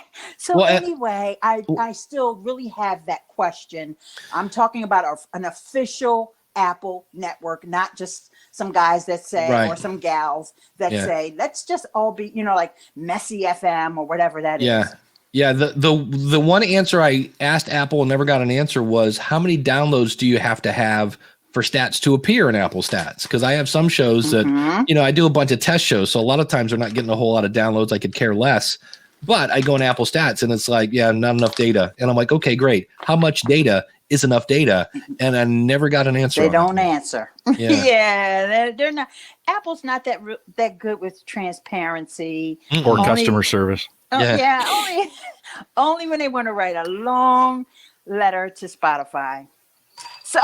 I still really have that question. I'm talking about an official Apple network, not just some guys that say, or some gals that say, let's just all be, like Messy FM or whatever that is. Yeah. The one answer I asked Apple and never got an answer was, how many downloads do you have to have for stats to appear in Apple stats? Because I have some shows that, I do a bunch of test shows. So a lot of times they're not getting a whole lot of downloads. I could care less. But I go in Apple stats and it's like, not enough data. And I'm like, okay, great. How much data is enough data? And I never got an answer. They don't answer. Yeah. They're not. Apple's not that good with transparency or customer service. Only when they want to write a long letter to Spotify. So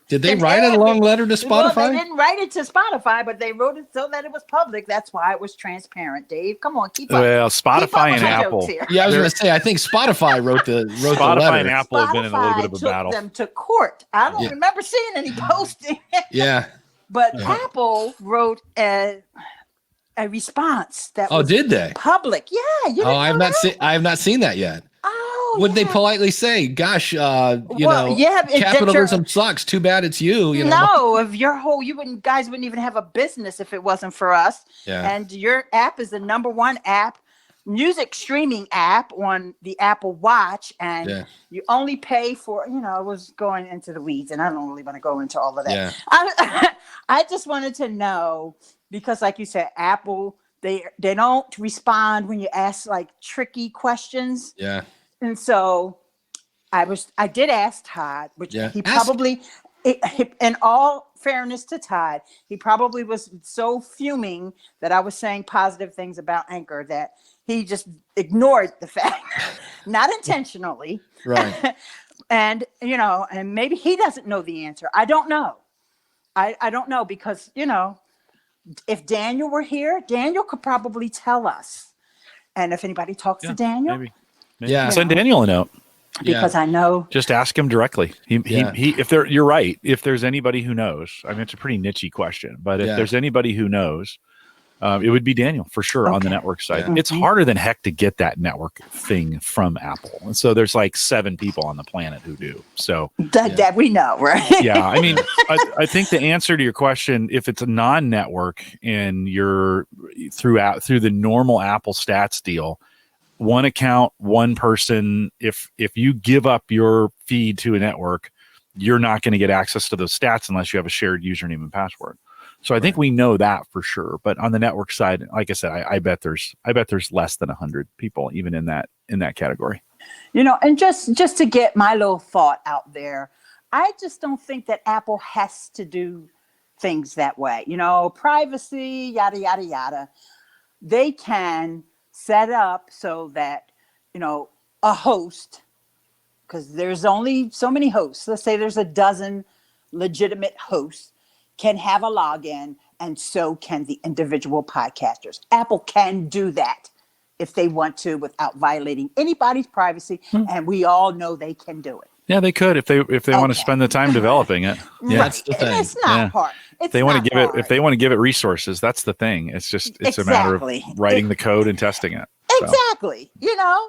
did they write a long letter to Spotify? Well, they didn't write it to Spotify, but they wrote it so that it was public. That's why it was transparent. Dave, come on, keep up. Well, Spotify and Apple. Yeah, I was going to say, I think Spotify wrote the Spotify letter. And Apple have been in a little bit of a took battle. Them to court. I don't remember seeing any posting. But Apple wrote a response that was did they? Public. Yeah. I have not seen that yet. Would they politely say, gosh, capitalism sucks. Too bad it's you. No, if guys wouldn't even have a business if it wasn't for us. Yeah. And your app is the number one music streaming app on the Apple Watch. And you only pay for, it was going into the weeds, and I don't really want to go into all of that. Yeah. I just wanted to know, because like you said, Apple, they don't respond when you ask like tricky questions. Yeah. And so I did ask Todd, which he probably, in all fairness to Todd, he probably was so fuming that I was saying positive things about Anchor that he just ignored the fact, not intentionally. Right. And maybe he doesn't know the answer. I don't know. I don't know, because, if Daniel were here, Daniel could probably tell us. And if anybody talks to Daniel, maybe. Yeah, send Daniel a note. Because I know. Just ask him directly. You're right. If there's anybody who knows, I mean, it's a pretty niche-y question, but if there's anybody who knows, It would be Daniel for sure on the Okay. network side. Yeah. It's harder than heck to get that network thing from Apple. And so there's like 7 people on the planet who do. So That we know, right? yeah, I mean, I think the answer to your question, if it's a non-network and you're through the normal Apple stats deal, one account, one person, if you give up your feed to a network, you're not going to get access to those stats unless you have a shared username and password. So I think we know that for sure. But on the network side, like I said, I bet there's less than 100 people even in that category. And just to get my little thought out there, I just don't think that Apple has to do things that way. Privacy, yada, yada, yada. They can set up so that, a host, because there's only so many hosts. Let's say there's a dozen legitimate hosts, can have a login, and so can the individual podcasters. Apple can do that if they want to without violating anybody's privacy, and we all know they can do it. Yeah, they could if they want to spend the time developing it. Yeah, That's the thing. It's not hard. If they want to give it resources, that's the thing. It's just a matter of writing the code and testing it. So. Exactly.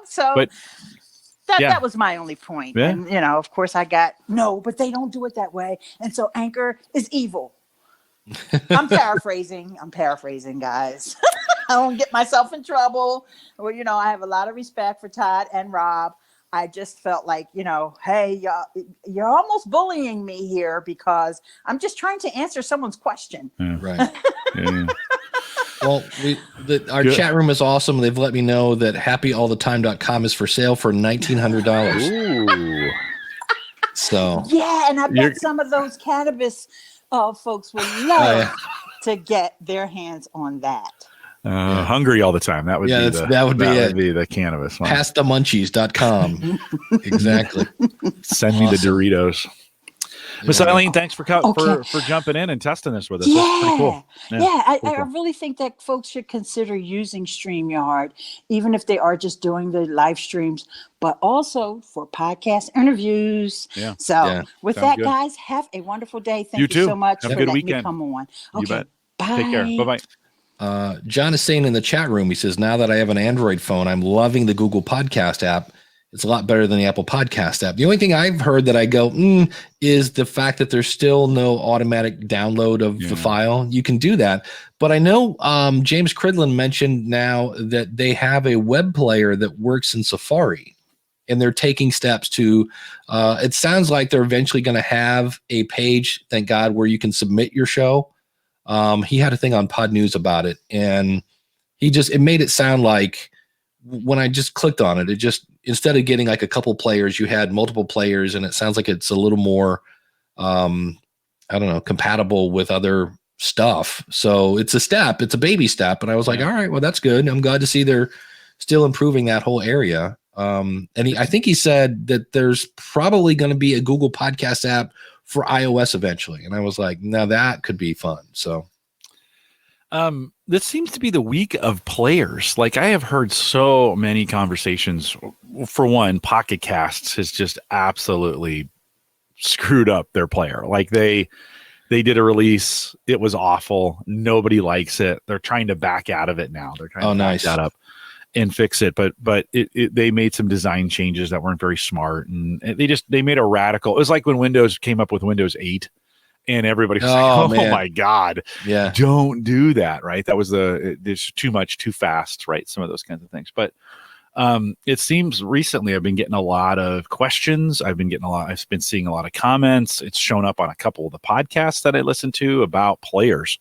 So But, that was my only point. Yeah. And of course I got but they don't do it that way. And so Anchor is evil. I'm paraphrasing, guys. I don't get myself in trouble. Well, I have a lot of respect for Todd and Rob. I just felt like, hey, y'all, you're almost bullying me here because I'm just trying to answer someone's question. Yeah. Right. Yeah. Well, our chat room is awesome. They've let me know that happyallthetime.com is for sale for $1,900. Ooh. So yeah, and I bet some of those cannabis folks would love to get their hands on that. Hungry all the time. That would be the cannabis one. Pastamunchies.com. Exactly. Send me the Doritos. Miss Eileen, thanks for jumping in and testing this with us. That's pretty cool. I really think that folks should consider using StreamYard, even if they are just doing the live streams, but also for podcast interviews. Yeah. So with Sounds that, good. guys, have a wonderful day. Thank You you too. so much Have for a good letting weekend. me come on. You bet. Bye. Take care. Bye-bye. John is saying in the chat room, he says, now that I have an Android phone, I'm loving the Google Podcast app. It's a lot better than the Apple Podcast app. The only thing I've heard that I go, is the fact that there's still no automatic download of the file. You can do that. But I know James Cridlin mentioned now that they have a web player that works in Safari. And they're taking steps to, it sounds like they're eventually going to have a page, thank God, where you can submit your show. He had a thing on Pod News about it. And it made it sound like when I just clicked on it, instead of getting like a couple players, you had multiple players, and it sounds like it's a little more, compatible with other stuff. So it's a baby step. And I was like, all right, well, that's good. I'm glad to see they're still improving that whole area. I think he said that there's probably going to be a Google Podcast app for iOS eventually. And I was like, now that could be fun. So, this seems to be the week of players. Like I have heard so many conversations. For one, Pocket Casts has just absolutely screwed up their player. Like they did a release. It was awful. Nobody likes it. They're trying to back out of it now. They're trying to back that up and fix it. But they made some design changes that weren't very smart. And they made a radical. It was like when Windows came up with Windows 8. And everybody was like, my God, don't do that, right? That was there's too much, too fast, right? Some of those kinds of things. But it seems recently I've been getting a lot of questions. I've been seeing a lot of comments. It's shown up on a couple of the podcasts that I listen to about players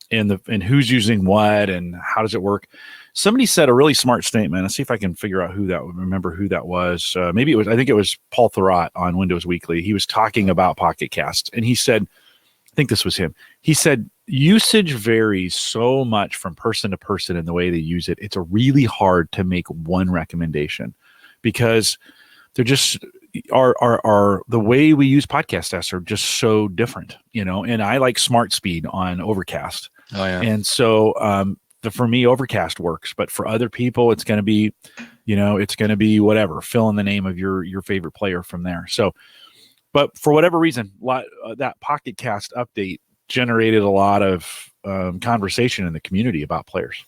and who's using what and how does it work. Somebody said a really smart statement. Let's see if I can figure out remember who that was. I think it was Paul Thurrott on Windows Weekly. He was talking about Pocket Cast, and he said, I think this was him. He said, usage varies so much from person to person in the way they use it. It's really hard to make one recommendation because they're just the way we use podcast apps are just so different, and I like Smart Speed on Overcast. Oh yeah. And so, for me, Overcast works, but for other people, it's going to be, whatever. Fill in the name of your favorite player from there. So, but for whatever reason, that Pocket Cast update generated a lot of conversation in the community about players.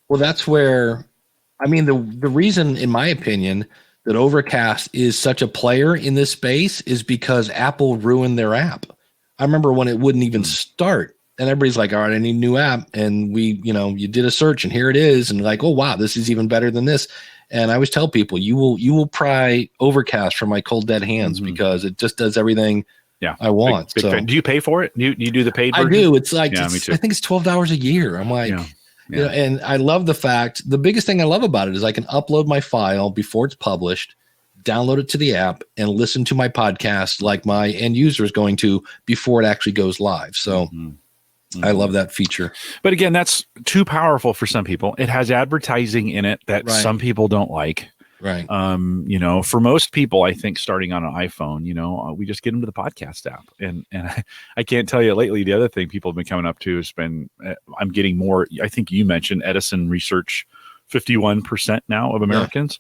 Well, that's where, I mean, the reason, in my opinion, that Overcast is such a player in this space is because Apple ruined their app. I remember when it wouldn't even start, and everybody's like, all right, I need a new app. And you did a search and here it is. And like, oh, wow, this is even better than this. And I always tell people, you will pry Overcast from my cold dead hands because it just does everything I want. Big so fan. Do you pay for it? You do the paid version? I do. It's like, me too. I think it's $12 a year. I'm like, and I love the fact, the biggest thing I love about it is I can upload my file before it's published, download it to the app, and listen to my podcast like my end user is going to before it actually goes live. So I love that feature. But again, that's too powerful for some people. It has advertising in it that some people don't like. Right. For most people, I think starting on an iPhone, we just get them to the podcast app. And I can't tell you lately, the other thing people have been coming up to has been, I'm getting more, I think you mentioned Edison research, 51% now of Americans.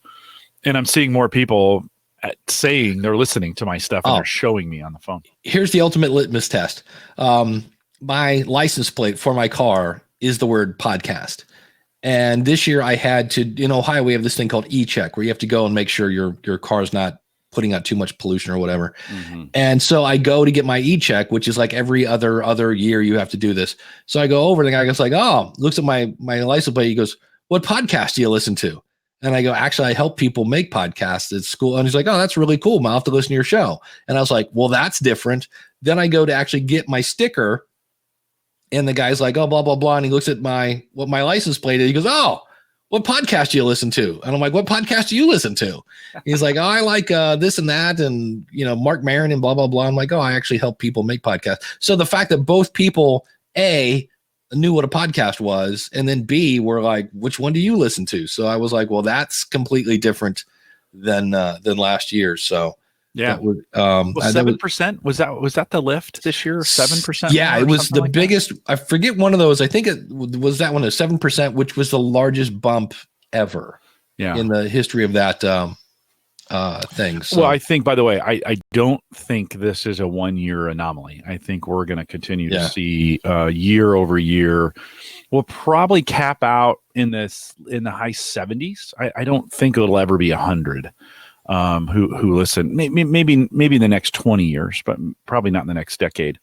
And I'm seeing more people saying they're listening to my stuff and they're showing me on the phone. Here's the ultimate litmus test. My license plate for my car is the word podcast. And this year I had to, in Ohio, we have this thing called e-check where you have to go and make sure your car's not putting out too much pollution or whatever. And so I go to get my e-check, which is like every other year you have to do this. So I go over and the guy goes like, looks at my license plate. He goes, what podcast do you listen to? And I go, actually, I help people make podcasts at school. And he's like, oh, that's really cool. I'll have to listen to your show. And I was like, well, that's different. Then I go to actually get my sticker. And the guy's like, oh, blah, blah, blah. And he looks at what my license plate is. He goes, oh, what podcast do you listen to? And I'm like, what podcast do you listen to? He's like, oh, I like this and that. And, Mark Maron and blah, blah, blah. I'm like, oh, I actually help people make podcasts. So the fact that both people, A, knew what a podcast was, and then B, were like, which one do you listen to? So I was like, well, that's completely different than last year. So yeah, 7% was that the lift this year? 7%. Yeah, it was the biggest. That? I forget one of those. I think it was that one of 7%, which was the largest bump ever. In the history of that thing. So. Well, I think, by the way, I don't think this is a 1 year anomaly. I think we're going to continue to see year over year. We'll probably cap out in the high 70s. I don't think it'll ever be 100. Who listen, maybe in the next 20 years, but probably not in the next decade.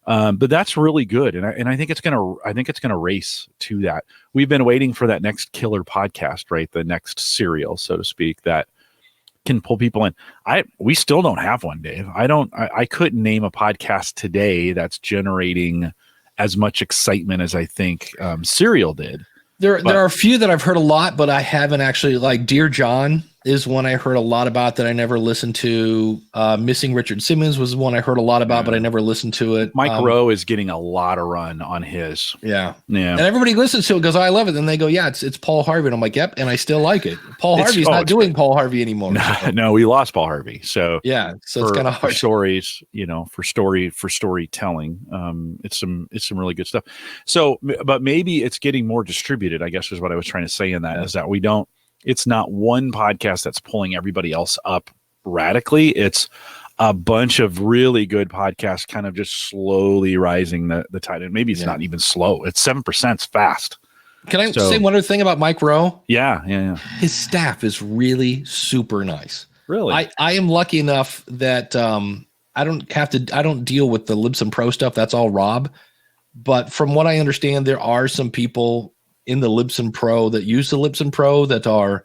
But that's really good. And I think it's going to race to that. We've been waiting for that next killer podcast, right? The next serial, so to speak, that can pull people in. We still don't have one, Dave. I couldn't name a podcast today that's generating as much excitement as I think Serial did. There are a few that I've heard a lot, but I haven't actually, like Dear John is one I heard a lot about that I never listened to. Missing Richard Simmons was one I heard a lot about, but I never listened to it. Mike Rowe is getting a lot of run on his. Yeah. And everybody listens to it, goes, oh, I love it. And they go, yeah, it's Paul Harvey. And I'm like, yep. And I still like it. Paul Harvey's not doing Paul Harvey anymore. No, we lost Paul Harvey. So yeah, so it's kind of hard. For stories, for storytelling. It's some really good stuff. So, but maybe it's getting more distributed, I guess is what I was trying to say in that, is that it's not one podcast that's pulling everybody else up radically. It's a bunch of really good podcasts kind of just slowly rising the tide. And maybe it's not even slow. It's 7% fast. Can I say one other thing about Mike Rowe? Yeah. His staff is really super nice. Really? I am lucky enough that I don't deal with the Libsyn Pro stuff. That's all Rob. But from what I understand, there are some people in the Libsyn Pro that use the Libsyn Pro that are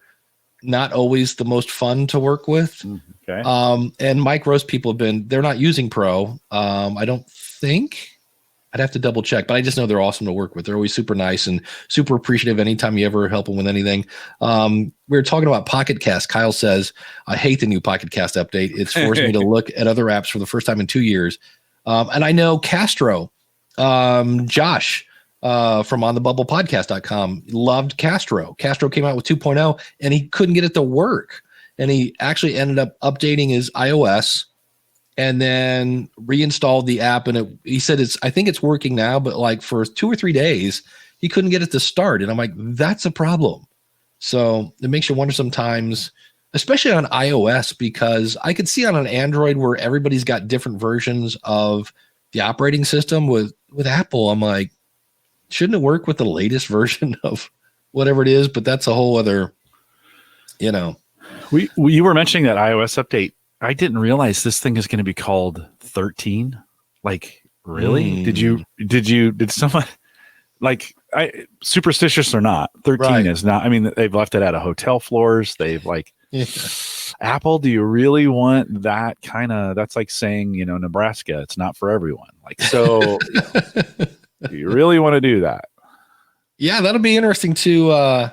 not always the most fun to work with. Okay. And Mike Rowe's people they're not using Pro. I don't think. I'd have to double check, but I just know they're awesome to work with. They're always super nice and super appreciative anytime you ever help them with anything. We were talking about Pocket Cast. Kyle says, I hate the new Pocket Cast update. It's forced me to look at other apps for the first time in 2 years. And I know Castro, Josh, from onthebubblepodcast.com loved Castro. Castro came out with 2.0 and he couldn't get it to work. And he actually ended up updating his iOS and then reinstalled the app. And he said I think it's working now, but like for 2 or 3 days, he couldn't get it to start. And I'm like, that's a problem. So it makes you wonder sometimes, especially on iOS, because I could see on an Android where everybody's got different versions of the operating system. With Apple, I'm like, shouldn't it work with the latest version of whatever it is? But that's a whole other, you know. You were mentioning that iOS update. I didn't realize this thing is going to be called 13. Like, really? Did someone like, superstitious or not, 13 is not, I mean, they've left it at hotel floors. They've like, Apple, do you really want that kind of, that's like saying, you know, Nebraska, it's not for everyone. Like, so do you really want to do that? Yeah, that'll be interesting to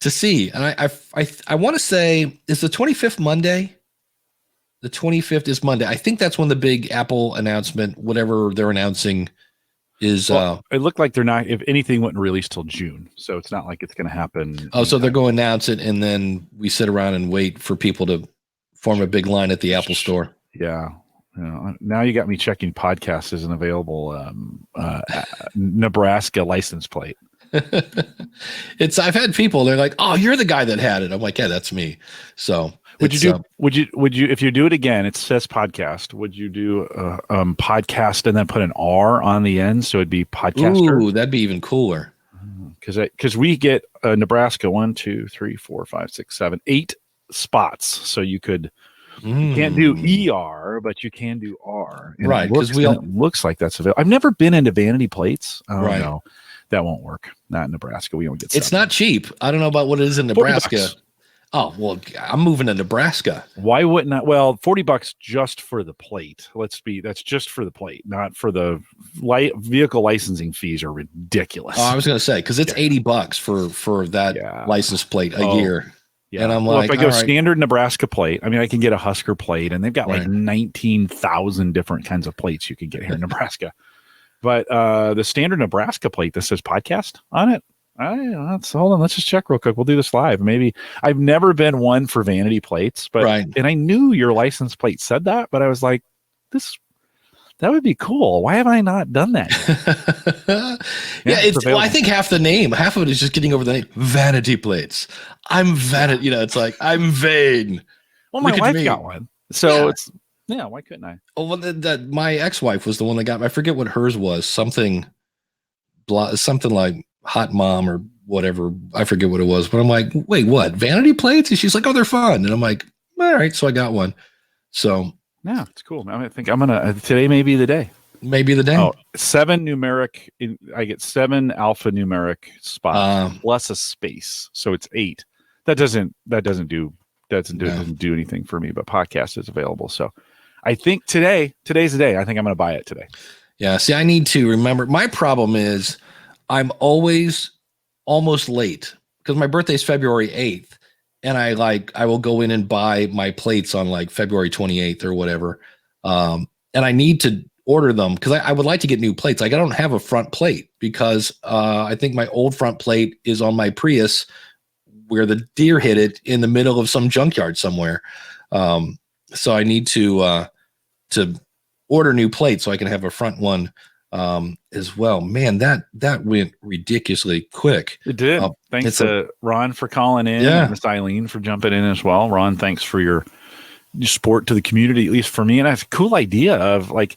see. And I want to say, is the 25th Monday? The 25th is Monday. I think that's when the big Apple announcement, whatever they're announcing, is. Well, it looked like they're not. If anything, wouldn't release till June, so it's not like it's going to happen. Oh, so they're going to announce it, and then we sit around and wait for people to form a big line at the Apple Store. Yeah. You know, now you got me checking podcasts as an available Nebraska license plate. I've had people, they're like, oh, you're the guy that had it. I'm like, yeah, that's me. So would you if you do it again, it says podcast, would you do podcast and then put an R on the end? So it'd be podcaster. Ooh, that'd be even cooler. Because we get Nebraska 1, 2, 3, 4, 5, 6, 7, 8 spots. So you could, you can't do ER, but you can do R. And right. Because it looks like that's available. I've never been into vanity plates. Right. No, that won't work. Not in Nebraska. We don't get It's not cheap. I don't know about what it is in Nebraska. $40. Oh, well, I'm moving to Nebraska. Why wouldn't I? Well, $40 just for the plate. That's just for the plate, not for the vehicle licensing fees are ridiculous. Oh, I was going to say, because it's $80 for that license plate a year. Yeah. And I'm like, if I go right. standard Nebraska plate, I mean, I can get a Husker plate, and they've got like 19,000 different kinds of plates you can get here in Nebraska. But the standard Nebraska plate that says podcast on it, hold on, let's just check real quick. We'll do this live. Maybe I've never been one for vanity plates, but and I knew your license plate said that, but I was like, that would be cool. Why have I not done that yet? I think half of it is just getting over the name. Vanity plates. I'm vanity. You know, it's like I'm vain. Well, my wife got one, so it's why couldn't I? Oh, well, my ex-wife was the one that got. I forget what hers was. Something like hot mom or whatever. I forget what it was, but I'm like, wait, what? Vanity plates? And she's like, oh, they're fun. And I'm like, all right. So I got one. So yeah, it's cool. I think I'm gonna today may be the day. Maybe the day. Oh, 7 numeric. I get 7 alphanumeric spots plus a space, so it's 8. That doesn't do anything for me. But podcast is available, so I think today's the day. I think I'm gonna buy it today. Yeah. See, I need to remember. My problem is I'm always almost late because my birthday is February 8th. And I will go in and buy my plates on like February 28th or whatever. And I need to order them because I would like to get new plates. Like I don't have a front plate because I think my old front plate is on my Prius where the deer hit it in the middle of some junkyard somewhere. So I need to order new plates so I can have a front one as well. Man, that went ridiculously quick. It did. Thanks to Ron for calling in, and Miss Eileen for jumping in as well. Ron, thanks for your support to the community, at least for me. And I have a cool idea of like,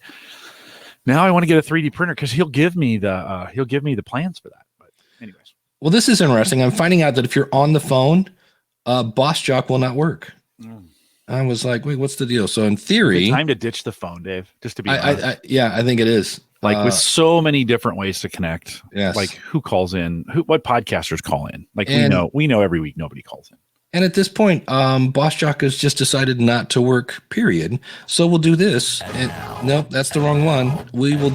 now I want to get a 3D printer because he'll give me the plans for that. But anyways, well, this is interesting. I'm finding out that if you're on the phone, Boss Jock will not work. I was like, wait, what's the deal? So in theory, time to ditch the phone, Dave. Just to be honest. I think it is. Like with so many different ways to connect. Yes. Like who calls in? What podcasters call in? Like we know every week nobody calls in. And at this point, Boss Jock has just decided not to work, period. So we'll do this. Nope, that's the wrong one. We'll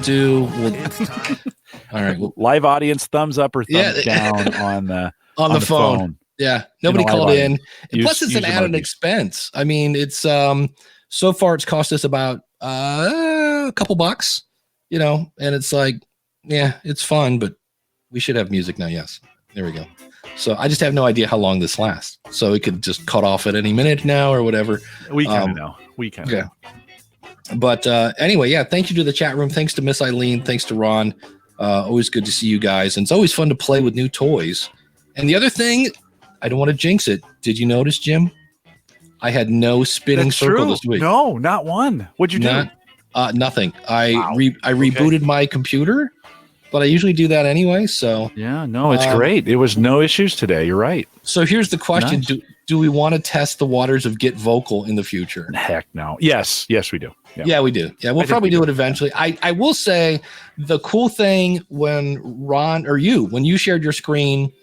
all right. Live audience, thumbs up or thumbs down on the phone. Yeah. Nobody called in. And plus it's an added expense. I mean, it's so far it's cost us about a couple bucks. You know, and it's like, yeah, it's fun, but we should have music now. Yes. There we go. So I just have no idea how long this lasts. So it could just cut off at any minute now or whatever. We kind of know. Know. But anyway, thank you to the chat room. Thanks to Miss Eileen. Thanks to Ron. Always good to see you guys. And it's always fun to play with new toys. And the other thing, I don't want to jinx it. Did you notice, Jim? I had no spinning circle this week. No, not one. What'd you do? Nothing. I rebooted my computer but I usually do that anyway. So Yeah, no, it's great. It was no issues today. You're right. So here's the question: Nice. Do we want to test the waters of Get Vocal in the future? Heck no. Yes, we do. Yeah, we do. Yeah, we'll probably do it eventually. I will say the cool thing when Ron or when you shared your screen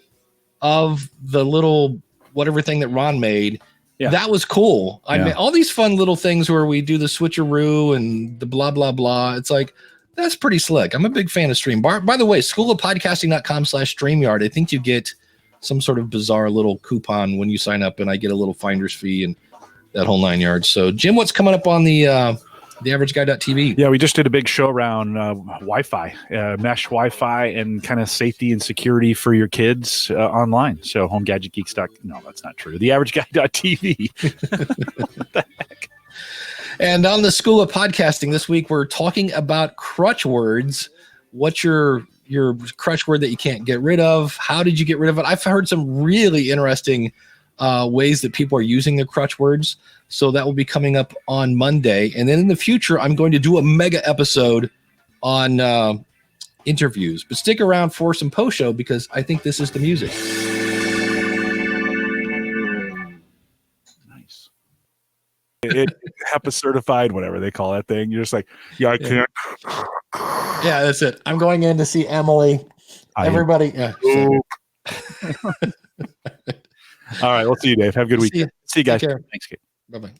of the little whatever thing that Ron made, that was cool. I mean, all these fun little things where we do the switcheroo and the blah, blah, blah. It's like, that's pretty slick. I'm a big fan of Stream. By the way, schoolofpodcasting.com/StreamYard. I think you get some sort of bizarre little coupon when you sign up, and I get a little finder's fee and that whole 9 yards. So, Jim, what's coming up on the averageguy.tv? Yeah, we just did a big show around Wi-Fi, mesh Wi-Fi, and kind of safety and security for your kids online. So homegadgetgeeks.com. No, that's not true. Theaverageguy.tv. What the heck? And on the School of Podcasting this week, we're talking about crutch words. What's your crutch word that you can't get rid of? How did you get rid of it? I've heard some really interesting ways that people are using their crutch words. So that will be coming up on Monday. And then in the future, I'm going to do a mega episode on interviews. But stick around for some post-show because I think this is the music. Nice. It HEPA certified, whatever they call that thing. You're just like, I can't. Yeah, that's it. I'm going in to see Emily. Everybody. Yeah. All right. We'll see you, Dave. Have a good week. See See you guys. Take care. Thanks, Kate. Bye-bye.